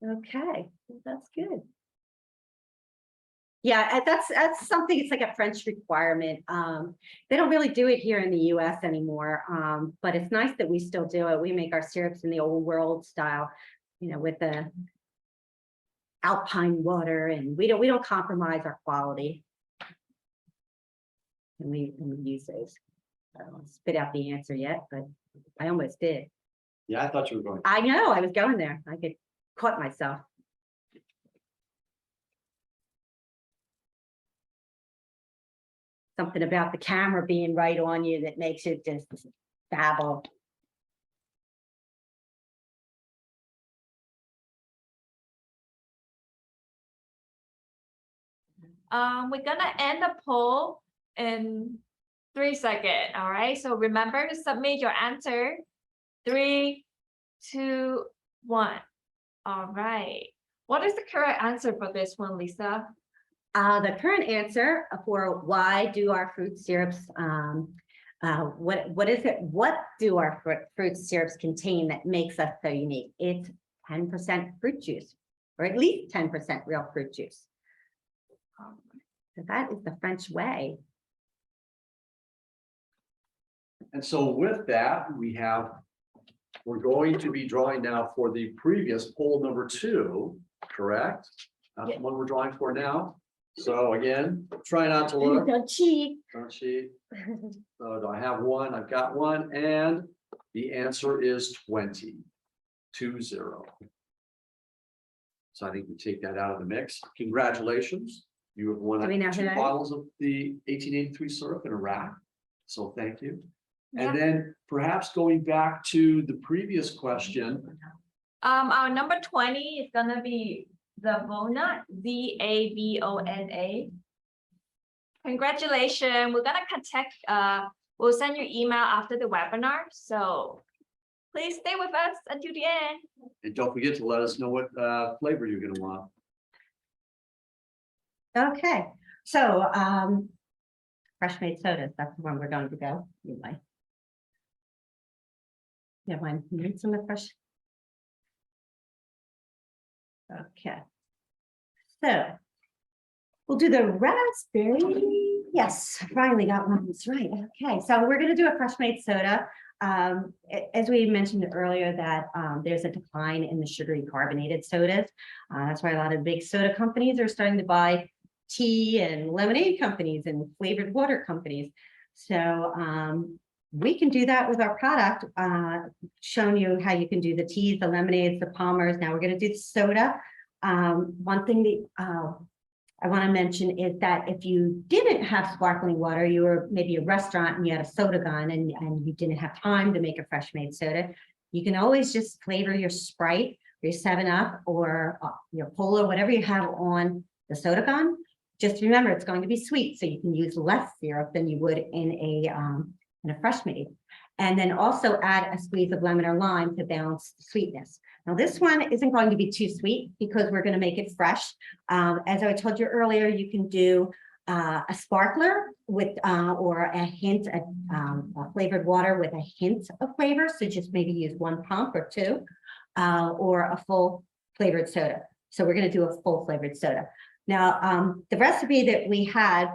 Okay, that's good. Yeah, that's something, it's like a French requirement. They don't really do it here in the US anymore, but it's nice that we still do it. We make our syrups in the old world style, you know, with the alpine water, and we don't compromise our quality. And we use those. I don't spit out the answer yet, but I almost did. Yeah, I thought you were going. I know, I was going there. I could caught myself. Something about the camera being right on you that makes it just babble. We're gonna end the poll in 3 seconds. All right. So remember to submit your answer. 3, 2, 1. All right. What is the correct answer for this one, Lisa? The current answer for why do our fruit syrups, what is it? What do our fruit syrups contain that makes us so unique? It's 10% fruit juice, or at least 10% real fruit juice. So that is the French way. And so with that, we're going to be drawing now for the previous poll number 2, correct? That's the one we're drawing for now. So again, try not to look. Don't cheat. Don't cheat. So do I have one? I've got one, and the answer is 20. 20. So I think we take that out of the mix. Congratulations. You have won Do we know 2 who that is? bottles of the 1883 syrup in a rack. So thank you. Yeah. And then perhaps going back to the previous question, Our number 20 is gonna be the Zavona, Zavona. Congratulations. We're gonna contact, we'll send you email after the webinar. So please stay with us until the end. and don't forget to let us know what flavor you're gonna want. Okay, so fresh made sodas, that's the one we're going to go. Anyway. Yeah, one need some of the fresh. Okay. So We'll do the raspberry. Yes, finally got one that's right. Okay, so we're gonna do a fresh made soda. As we mentioned earlier, that there's a decline in the sugary carbonated sodas. That's why a lot of big soda companies are starting to buy tea and lemonade companies and flavored water companies. So we can do that with our product, showing you how you can do the teas, the lemonades, the Palmers. Now we're going to do the soda. One thing that I want to mention is that if you didn't have sparkling water, you were maybe a restaurant and you had a soda gun and you didn't have time to make a fresh made soda, you can always just flavor your Sprite, your 7-Up, or your Cola, whatever you have on the soda gun. Just remember, it's going to be sweet, so you can use less syrup than you would in a fresh made. And then also add a squeeze of lemon or lime to balance the sweetness. Now, this one isn't going to be too sweet because we're going to make it fresh. As I told you earlier, you can do a sparkler with or a hint of flavored water with a hint of flavor. So just maybe use 1 pump or 2, or a full flavored soda. So we're going to do a full flavored soda. Now, the recipe that we had,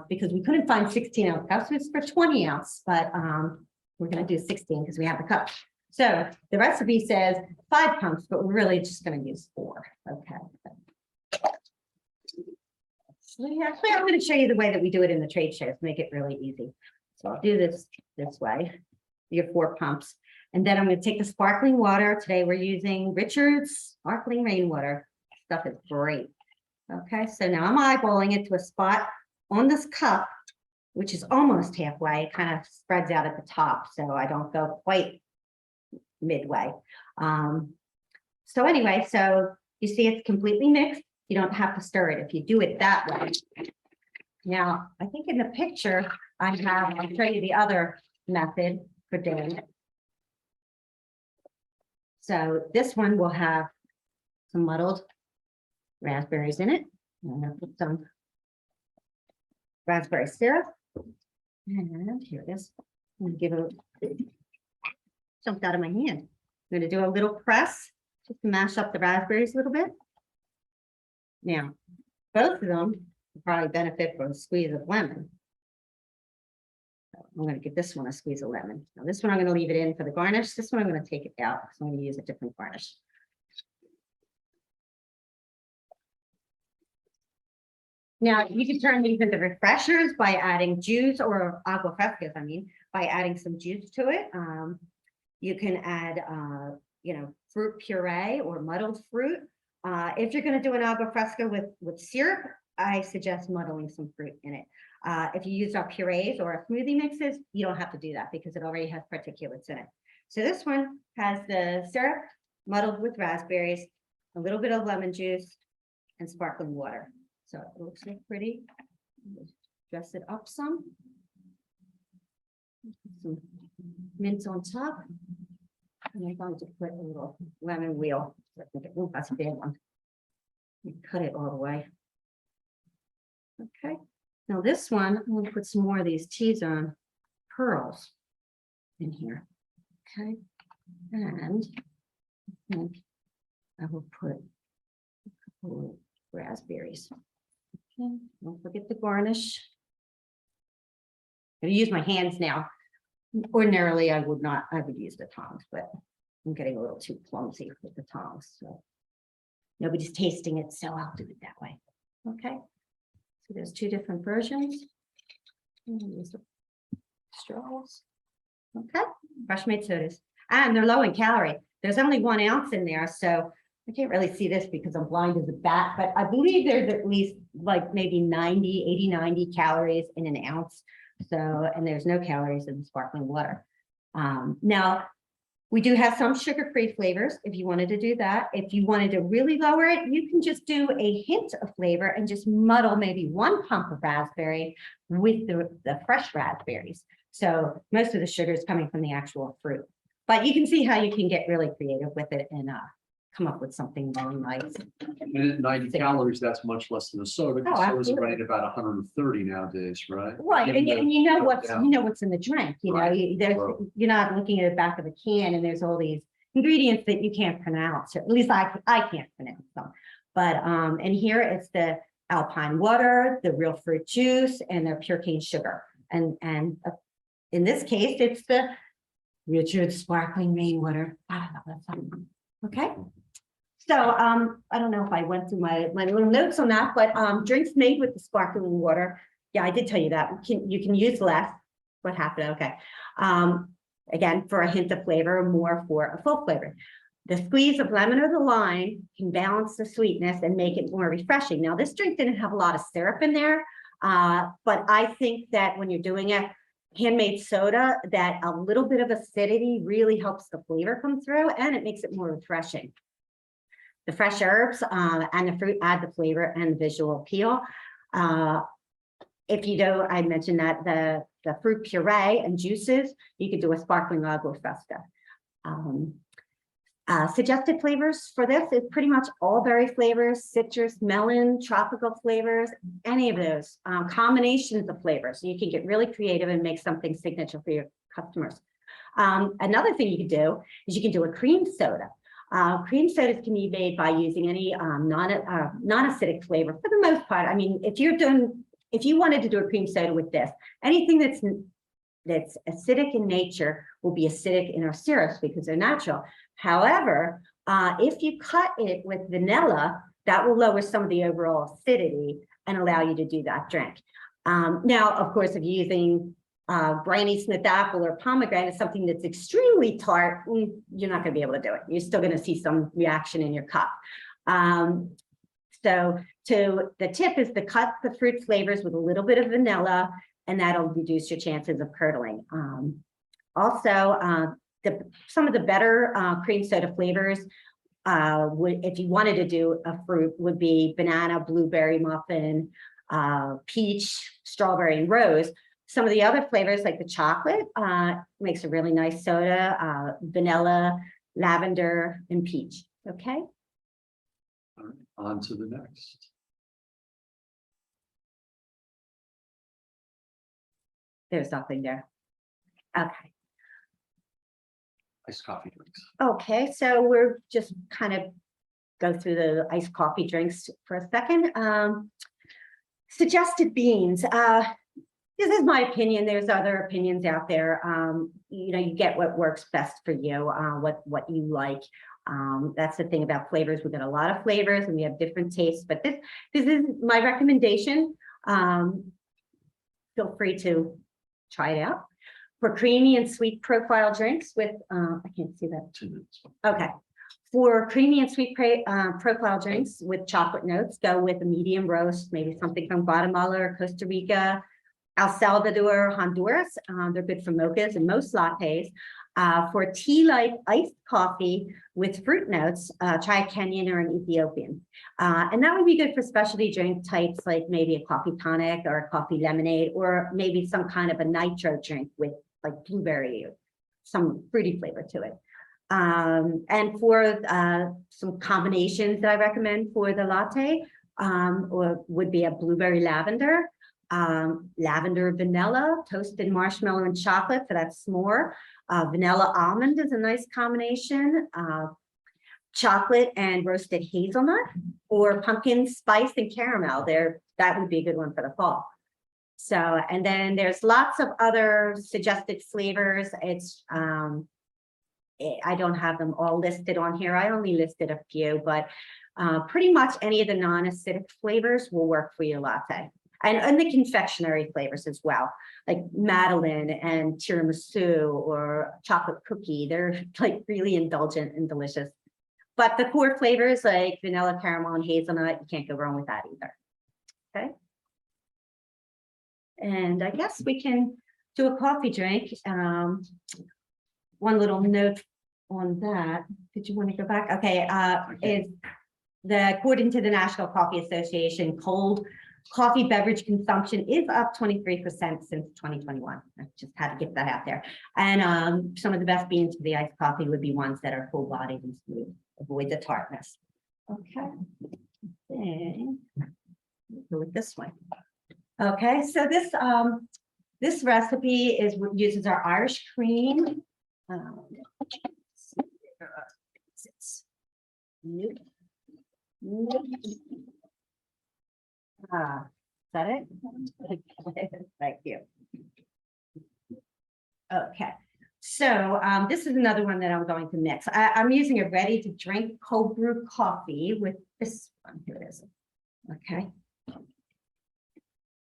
because we couldn't find 16-ounce cups, was for 20 ounce, but we're going to do 16 because we have the cup. So the recipe says 5 pumps, but we're really just going to use 4. Okay. Actually, I'm going to show you the way that we do it in the trade shows, make it really easy. So I'll do this way. Your 4 pumps. And then I'm going to take the sparkling water. Today we're using Richard's sparkling rainwater. Stuff is great. Okay, so now I'm eyeballing it to a spot on this cup, which is almost halfway. It kind of spreads out at the top, so I don't go quite midway. So anyway, so you see it's completely mixed. You don't have to stir it if you do it that way. Now, I think in the picture I have, I'll show you the other method for doing it. So this one will have some muddled raspberries in it. I'm going to put some raspberry syrup. And here it is. I'm going to give it jumped out of my hand. I'm going to do a little press just to mash up the raspberries a little bit. Now, both of them will probably benefit from a squeeze of lemon. So I'm going to give this one a squeeze of lemon. Now, this one I'm going to leave it in for the garnish. This one I'm going to take it out because I'm going to use a different garnish. Now, you can turn these into refreshers by adding juice, or agua frescas, I mean, by adding some juice to it. You can add, fruit puree or muddled fruit. If you're going to do an agua fresca with syrup, I suggest muddling some fruit in it. If you use our purees or our smoothie mixes, you don't have to do that because it already has particulates in it. So this one has the syrup muddled with raspberries, a little bit of lemon juice, and sparkling water. So it looks like pretty. Dress it up some mint on top. And I'm going to put a little lemon wheel. Oh, that's a big one. You cut it all the way. Okay. Now this one, I'm going to put some more of these T-zone pearls in here. Okay. And I think I will put a couple of raspberries. Okay. Don't forget the garnish. I'm going to use my hands now. Ordinarily, I would use the tongs, but I'm getting a little too clumsy with the tongs. So nobody's tasting it, so I'll do it that way. Okay. So there's 2 different versions. Use the straws. Okay. Fresh made sodas. And they're low in calorie. There's only 1 ounce in there, so I can't really see this because I'm blind as a bat, but I believe there's at least like maybe 90 calories in an ounce. So, and there's no calories in the sparkling water. Now, we do have some sugar-free flavors if you wanted to do that. If you wanted to really lower it, you can just do a hint of flavor and just muddle maybe 1 pump of raspberry with the fresh raspberries. So most of the sugar is coming from the actual fruit. But you can see how you can get really creative with it and come up with something really nice. And at 90 calories, that's much less than a soda. Oh, Soda's absolutely. running about 130 nowadays, right? Right, and you know what's in the drink. You know, Right. you're not looking at the back of the can and there's all these ingredients that you can't pronounce. Or at least I can't pronounce them. But and here it's the alpine water, the real fruit juice, and their pure cane sugar. And in this case, it's the Richard sparkling rainwater. Okay. So I don't know if I went through my little notes on that, but drinks made with the sparkling water. Yeah, I did tell you that. You can use less. What happened? Okay. Again, for a hint of flavor, more for a full flavor. The squeeze of lemon or the lime can balance the sweetness and make it more refreshing. Now, this drink didn't have a lot of syrup in there, but I think that when you're doing a handmade soda, that a little bit of acidity really helps the flavor come through, and it makes it more refreshing. The fresh herbs and the fruit add the flavor and the visual appeal. If you do, I mentioned that the fruit puree and juices, you could do a sparkling agua fresca. Suggested flavors for this is pretty much all berry flavors, citrus, melon, tropical flavors, any of those combinations of flavors. So you can get really creative and make something signature for your customers. Another thing you can do is you can do a cream soda. Cream sodas can be made by using any non-acidic flavor for the most part. I mean, if you wanted to do a cream soda with this, anything that's acidic in nature will be acidic in our syrups because they're natural. However, if you cut it with vanilla, that will lower some of the overall acidity and allow you to do that drink. Now, of course, if you're using Granny Smith apple or pomegranate, something that's extremely tart, you're not going to be able to do it. You're still going to see some reaction in your cup. So the tip is to cut the fruit flavors with a little bit of vanilla, and that'll reduce your chances of curdling. Also, some of the better cream soda flavors, if you wanted to do a fruit, would be banana, blueberry muffin, peach, strawberry, and rose. Some of the other flavors, like the chocolate, makes a really nice soda, vanilla, lavender, and peach. Okay. All right, on to the next. There's nothing there. Okay. Iced coffee drinks. Okay, so we're just kind of go through the iced coffee drinks for a second. Suggested beans. This is my opinion. There's other opinions out there. You know, you get what works best for you, what you like. That's the thing about flavors. We've got a lot of flavors and we have different tastes, but this is my recommendation. Feel free to try it out. For creamy and sweet profile drinks with, I can't see that. 2 minutes. Okay. For creamy and sweet profile drinks with chocolate notes, go with a medium roast, maybe something from Guatemala or Costa Rica, El Salvador, Honduras. They're good for mochas and most lattes. For tea-like iced coffee with fruit notes, try a Kenyan or an Ethiopian. And that would be good for specialty drink types, like maybe a coffee tonic or a coffee lemonade, or maybe some kind of a nitro drink with like blueberry, some fruity flavor to it. And for some combinations that I recommend for the latte, or would be a blueberry lavender, lavender vanilla, toasted marshmallow and chocolate for that s'more. Vanilla almond is a nice combination. Chocolate and roasted hazelnut, or pumpkin spice and caramel. That would be a good one for the fall. So, and then there's lots of other suggested flavors. It's I don't have them all listed on here. I only listed a few, but pretty much any of the non-acidic flavors will work for your latte. And the confectionery flavors as well, like Madeleine and tiramisu or chocolate cookie. They're like really indulgent and delicious. But the core flavors like vanilla, caramel, and hazelnut, you can't go wrong with that either. Okay. And I guess we can do a coffee drink. One little note on that. Did you want to go back? Okay. According to the National Coffee Association, cold coffee beverage consumption is up 23% since 2021. I just had to get that out there. And some of the best beans for the iced coffee would be ones that are full-bodied and smooth, avoid the tartness. Okay. Then go with this one. Okay, so this recipe uses our Irish cream. Is that it? Thank you. Okay, so this is another one that I'm going to mix. I'm using a ready to drink cold brew coffee with this one. Here it is. Okay.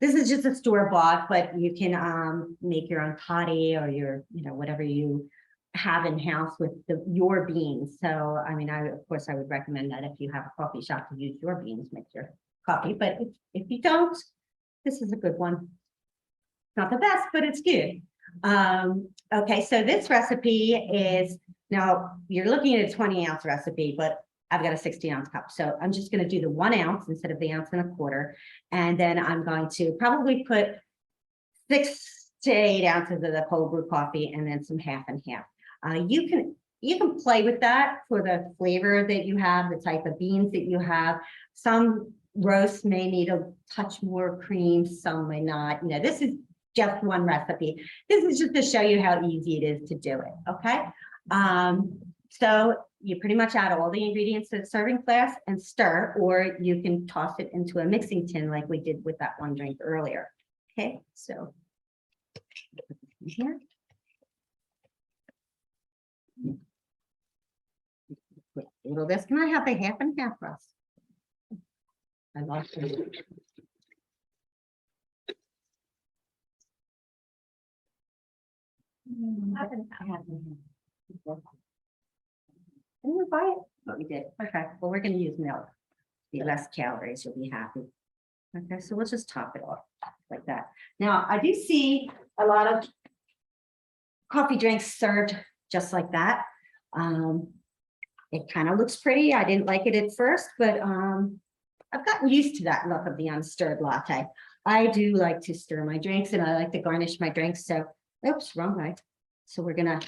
This is just a store bought, but you can make your own toddy or your, whatever you have in house with your beans. So, I mean, of course, I would recommend that if you have a coffee shop to use your beans, make your coffee. But if you don't, this is a good one. Not the best, but it's good. Okay, so this recipe is, now you're looking at a 20-ounce recipe, but I've got a 60-ounce cup. So I'm just going to do the 1 ounce instead of the 1.25 ounces. And then I'm going to probably put 6 to 8 ounces of the cold brew coffee and then some half and half. You can play with that for the flavor that you have, the type of beans that you have. Some roasts may need a touch more cream, some may not. This is just one recipe. This is just to show you how easy it is to do it, okay? So you pretty much add all the ingredients to the serving glass and stir, or you can toss it into a mixing tin like we did with that one drink earlier. Okay, so here. Little this, can I have a half and half, Russ? I lost it. Didn't we buy it? Oh, we did. Okay, well, we're gonna use milk. Be less calories, you'll be happy. Okay, so we'll just top it off like that. Now, I do see a lot of coffee drinks served just like that. It kind of looks pretty. I didn't like it at first, but I've gotten used to that look of the unstirred latte. I do like to stir my drinks and I like to garnish my drinks. So, oops, wrong way. So we're gonna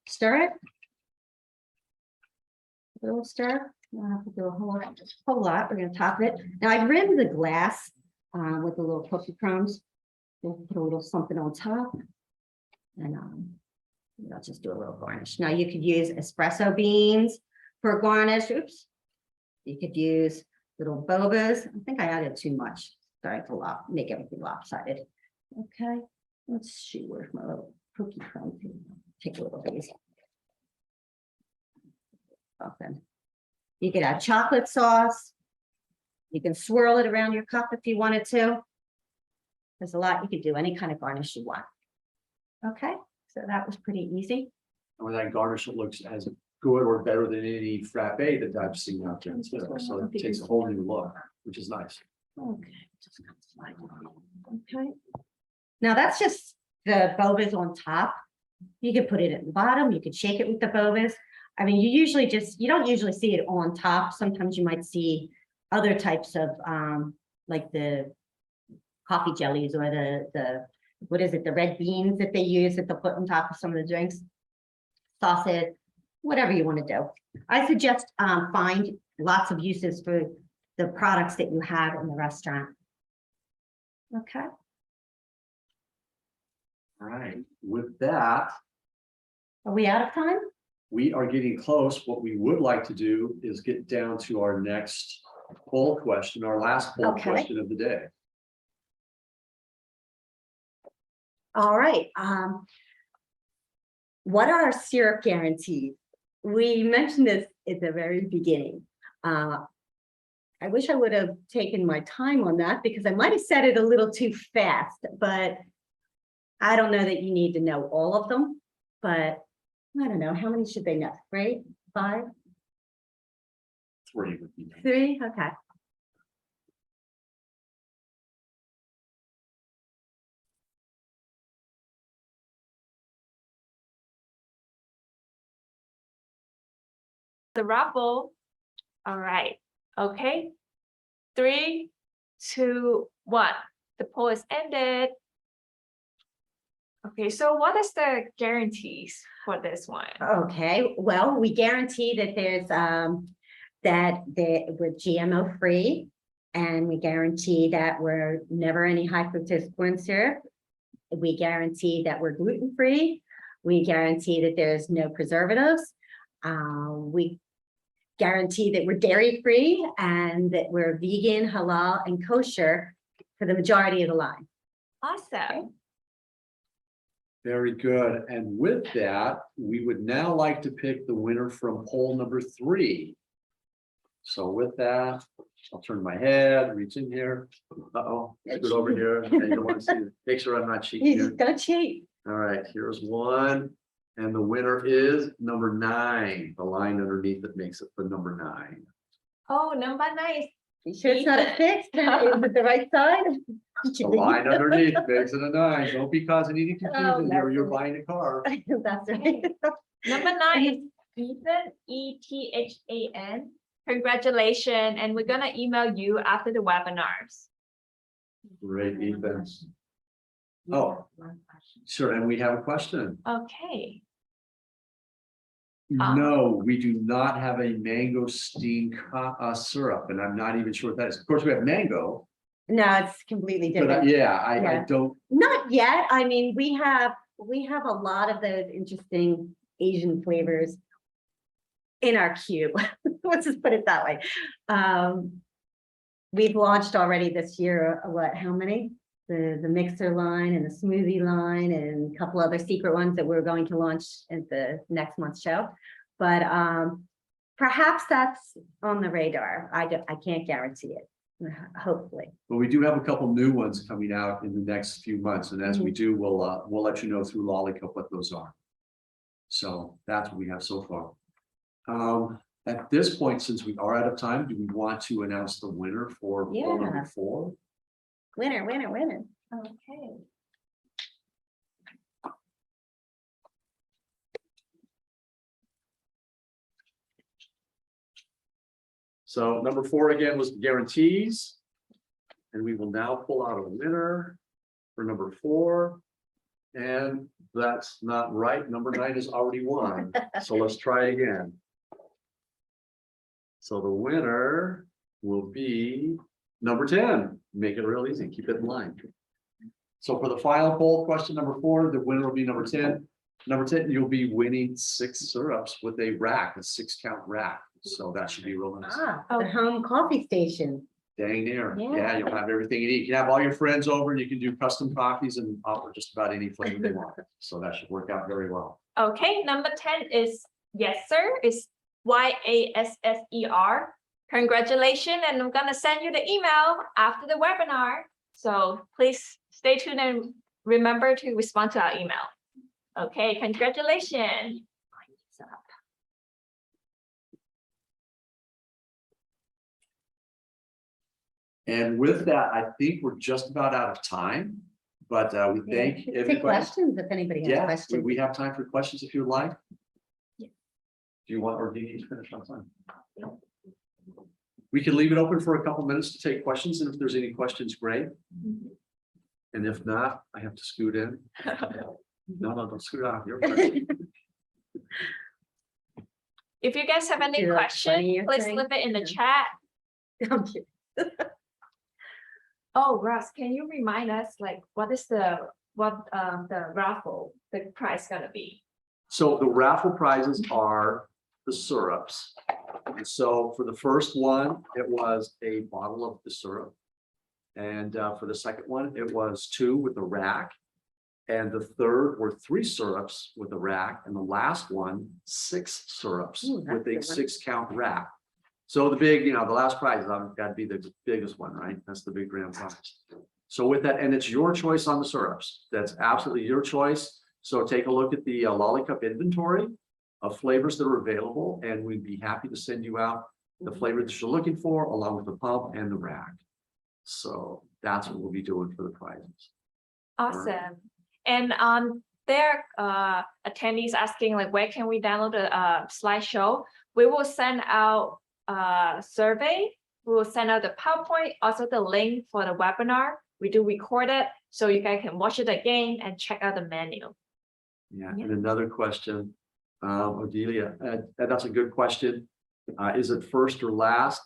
stir it. A little stir. I don't have to do a whole lot. We're gonna top it. Now I rimmed the glass with the little cookie crumbs. We'll put a little something on top, and I'll just do a little garnish. Now you could use espresso beans for garnish. Oops. You could use little bobas. I think I added too much. Starting to make everything lopsided. Okay. Let's see where's my little cookie crumb. Take a little of these. Often. You could add chocolate sauce. You can swirl it around your cup if you wanted to. There's a lot you could do, any kind of garnish you want. Okay, so that was pretty easy. And with that garnish, it looks as good or better than any frappe that I've seen out there. So it takes a whole new look, which is nice. Okay. Okay. Now that's just the bobas on top. You could put it at the bottom. You could shake it with the bobas. I mean, you don't usually see it on top. Sometimes you might see other types of like the coffee jellies or the what is it, the red beans that they use that they'll put on top of some of the drinks, sausage, whatever you want to do. I suggest find lots of uses for the products that you have in the restaurant. Okay. All right, with that, Are we out of time? we are getting close. What we would like to do is get down to our next poll question, our last poll Okay. question of the day. All right. What are our syrup guarantees? We mentioned this at the very beginning. I wish I would have taken my time on that because I might have said it a little too fast, but I don't know that you need to know all of them, but I don't know. How many should they know, right? 5? 3 would be nice. 3? Okay. The raffle. All right. Okay. 3, 2, 1. The poll is ended. Okay, so what is the guarantees for this one? Okay, well, we guarantee that there's we're GMO free, and we guarantee that we're never any high fructose corn syrup. We guarantee that we're gluten free. We guarantee that there's no preservatives. We guarantee that we're dairy free and that we're vegan, halal, and kosher. for the majority of the line. Awesome. Very good. And with that, we would now like to pick the winner from poll number 3. So with that, I'll turn my head, reach in here. Uh-oh, scoot over here. I don't want to see it. Make sure I'm not cheating He's here. gonna cheat. All right, here's one. And the winner is number 9. The line underneath that makes it the number 9. Oh, number 9 is You sure it's not a 6? Is it the right side? The line underneath makes it a 9. Don't be causing any confusion here. You're buying a car. That's right. number 9 is Ethan, Ethan. Congratulations, and we're gonna email you after the webinars. Great, Ethan. Oh, sure. And we have a question. Okay. No, we do not have a mangosteen syrup, and I'm not even sure what that is. Of course, we have mango, No, it's completely but different. I Yeah. don't. Not yet. I mean, we have a lot of those interesting Asian flavors in our queue. Let's just put it that way. We've launched already this year, how many? The mixer line and the smoothie line and a couple other secret ones that we're going to launch at the next month's show. But perhaps that's on the radar. I can't guarantee it. Hopefully. But we do have a couple new ones coming out in the next few months, and as we do, we'll let you know through Lollipop what those are. So that's what we have so far. At this point, since we are out of time, do we want to announce the winner for poll number 4? Winner. Okay. So number 4 again was guarantees. And we will now pull out a winner for number 4. And that's not right. Number 9 is already won. So let's try again. So the winner will be number 10. Make it real easy. Keep it in line. So for the final poll, question number 4, the winner will be number 10. Number 10, you'll be winning 6 syrups with a rack, a 6-count rack. So that should be real nice. The home coffee station. Dang near. Yeah. Yeah, you'll have everything you need. You can have all your friends over and you can do custom coffees and offer just about any flavor they want. So that should work out very well. Okay, number 10 is yes, sir. It's YASSER. Congratulations, and I'm gonna send you the email after the webinar. So please stay tuned and remember to respond to our email. Okay, congratulations. And with that, I think we're just about out of time, but we thank Take everybody. questions if anybody has Yeah, questions. we have time for questions if you'd like. Yeah. Do you want, or do you need to finish on time? We can leave it open for a couple minutes to take questions, and if there's any questions, great. And if not, I have to scoot in. No, don't scoot out. You're fine. If you guys have any Do that questions, funny please thing. leave it in the chat. Oh, Russ, can you remind us, like, what the raffle, the price gonna be? So the raffle prizes are the syrups. And so for the first one, it was a bottle of the syrup. And for the second one, it was 2 with a rack. And the third were 3 syrups with a rack. And the last one, 6 syrups Ooh, that's with a a good one. 6-count rack. So the big, the last prize, that'd be the biggest one, right? That's the big grand prize. So with that, and it's your choice on the syrups. That's absolutely your choice. So take a look at the Lollipop inventory of flavors that are available, and we'd be happy to send you out the flavor that you're looking for, along with the pump and the rack. So that's what we'll be doing for the prizes. Awesome. And their attendees asking, like, where can we download the slideshow? We will send out survey. We will send out the PowerPoint, also the link for the webinar. We do record it, so you guys can watch it again and check out the menu. Yeah, Yeah. and another question, Odelia, that's a good question. Is it first or last?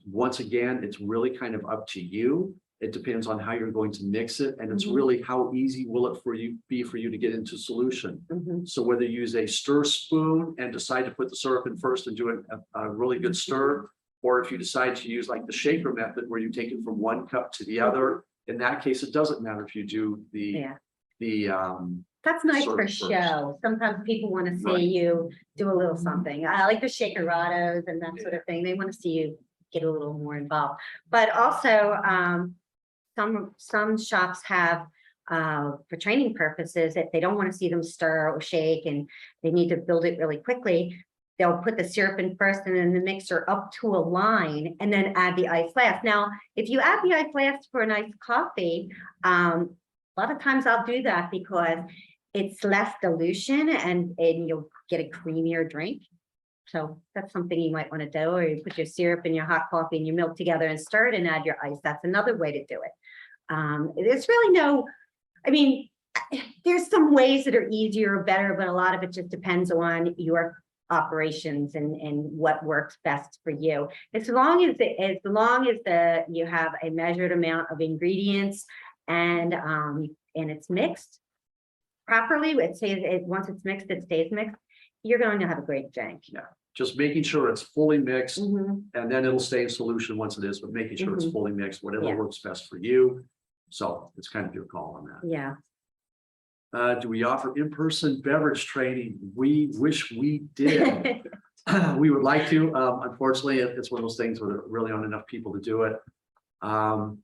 Once again, it's really kind of up to you. It depends on how you're going to mix it, and it's really how easy will it be for you to get into solution. So whether you use a stir spoon and decide to put the syrup in first and do a really good stir, Or if you decide to use like the shaker method where you take it from one cup to the other, in that case, it doesn't matter if you do Yeah. the That's nice Serve for first. show. Sometimes people want to see Right. you do a little something. I like the shakerados and that sort of thing. They want to see you get a little more involved. But also, some shops have, for training purposes, if they don't want to see them stir or shake and they need to build it really quickly, they'll put the syrup in first and then the mixer up to a line and then add the ice last. Now, if you add the ice last for a nice coffee, a lot of times I'll do that because it's less dilution and you'll get a creamier drink. So that's something you might want to do, or you put your syrup and your hot coffee and your milk together and stir it and add your ice. That's another way to do it. There's really no, I mean, there's some ways that are easier or better, but a lot of it just depends on your operations and what works best for you. As long as you have a measured amount of ingredients and it's mixed properly, once it's mixed, it stays mixed, you're going to have a great drink. just making sure it's fully mixed, Mhm. and then it'll stay in solution once it is, but making sure it's Mhm. fully mixed, whatever Yeah. works best for you. So it's kind of your call on that. Yeah. Do we offer in-person beverage training? We wish we did. We would like to. Unfortunately, it's one of those things where there really aren't enough people to do it.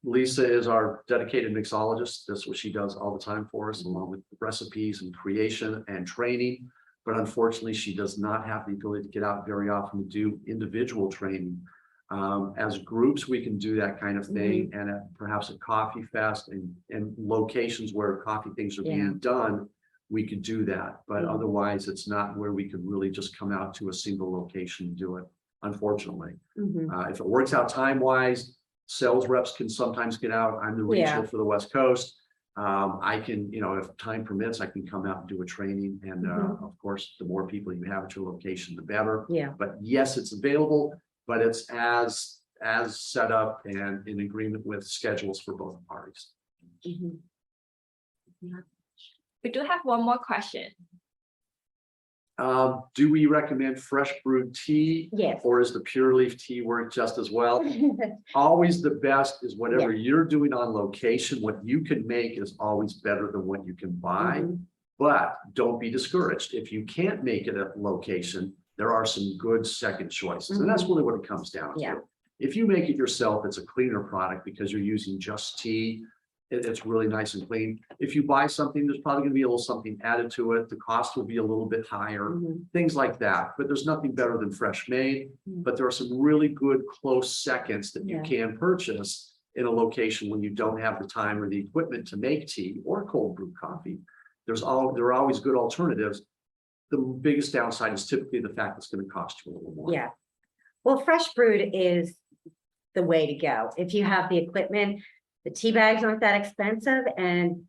Lisa is our dedicated mixologist. That's what she does all the time for us, along with recipes and creation and training. But unfortunately, she does not have the ability to get out very often to do individual training. As groups, we can do that kind of thing, and perhaps at Coffee Fest and locations where coffee things are being done, we could do that. But otherwise, it's not where we could really just come out to a single location and do it, unfortunately. If it works out time-wise, sales reps can sometimes get out. I'm the regional for the West Coast. I can, if time permits, I can come out and do a training. And of course, the more people you have at your location, the better. Yeah. But yes, it's available, but it's as set up and in agreement with schedules for both parties. We do have one more question. Do we recommend fresh brewed tea? Yes. Or is the pure leaf tea work just as well? Always the best is whatever you're doing on location, what you can make is always better than what you can buy. But don't be discouraged. If you can't make it at location, there are some good second choices. And that's really what it comes down to. If you make it yourself, it's a cleaner product because you're using just tea. It's really nice and clean. If you buy something, there's probably going to be a little something added to it. The cost will be a little bit higher, things like that. But there's nothing better than fresh made. But there are some really good close seconds that you can purchase in a location when you don't have the time or the equipment to make tea or cold brew coffee. There are always good alternatives. The biggest downside is typically the fact it's going to cost you a little more. Yeah. Well, fresh brewed is the way to go. If you have the equipment, the tea bags aren't that expensive, and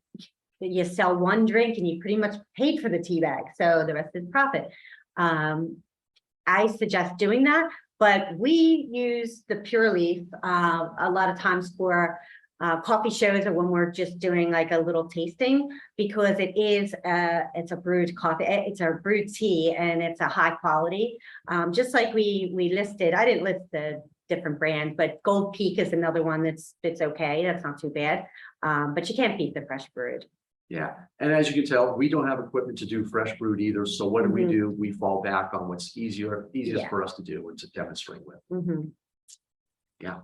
you sell one drink and you pretty much paid for the tea bag. So the rest is profit. I suggest doing that, but we use the pure leaf a lot of times for coffee shows or when we're just doing like a little tasting, because it's a brewed coffee, it's a brewed tea, and it's a high quality. Just like we listed, I didn't list the different brand, but Gold Peak is another one that's okay. That's not too bad. But you can't beat the fresh brewed. Yeah, and as you can tell, we don't have equipment to do fresh brewed either. So what do? We fall back on what's easiest for us to do and to demonstrate with. Yeah.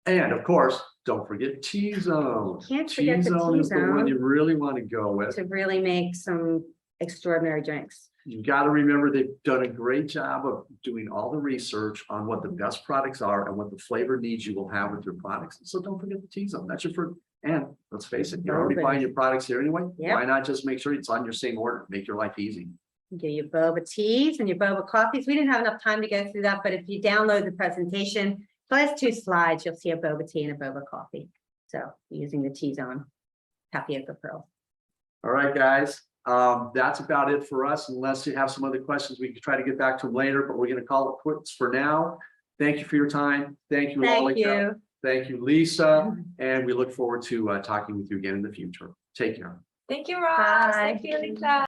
And of course, don't forget T-Zone. Can't forget the T-Zone is the one T-Zone you really want to go with. to really make some extraordinary drinks. You've got to remember they've done a great job of doing all the research on what the best products are and what the flavor needs you will have with your products. So don't forget the T-Zone. That's your first. And let's face it, you're already buying your products here anyway. Why not just make sure it's on your same order? Make your life easy. Do your boba teas and your boba coffees. We didn't have enough time to go through that, but if you download the presentation, last 2 slides, you'll see a boba tea and a boba coffee. So using the T-Zone tapioca pearl. All right, guys. That's about it for us. Unless you have some other questions, we can try to get back to them later, but we're going to call it quits for now. Thank you for your time. Thank you, Thank Lolita. you. Thank you, Lisa. And we look forward to talking with you again in the future. Take care. Thank you, Ross. Bye. Thank you, Lisa.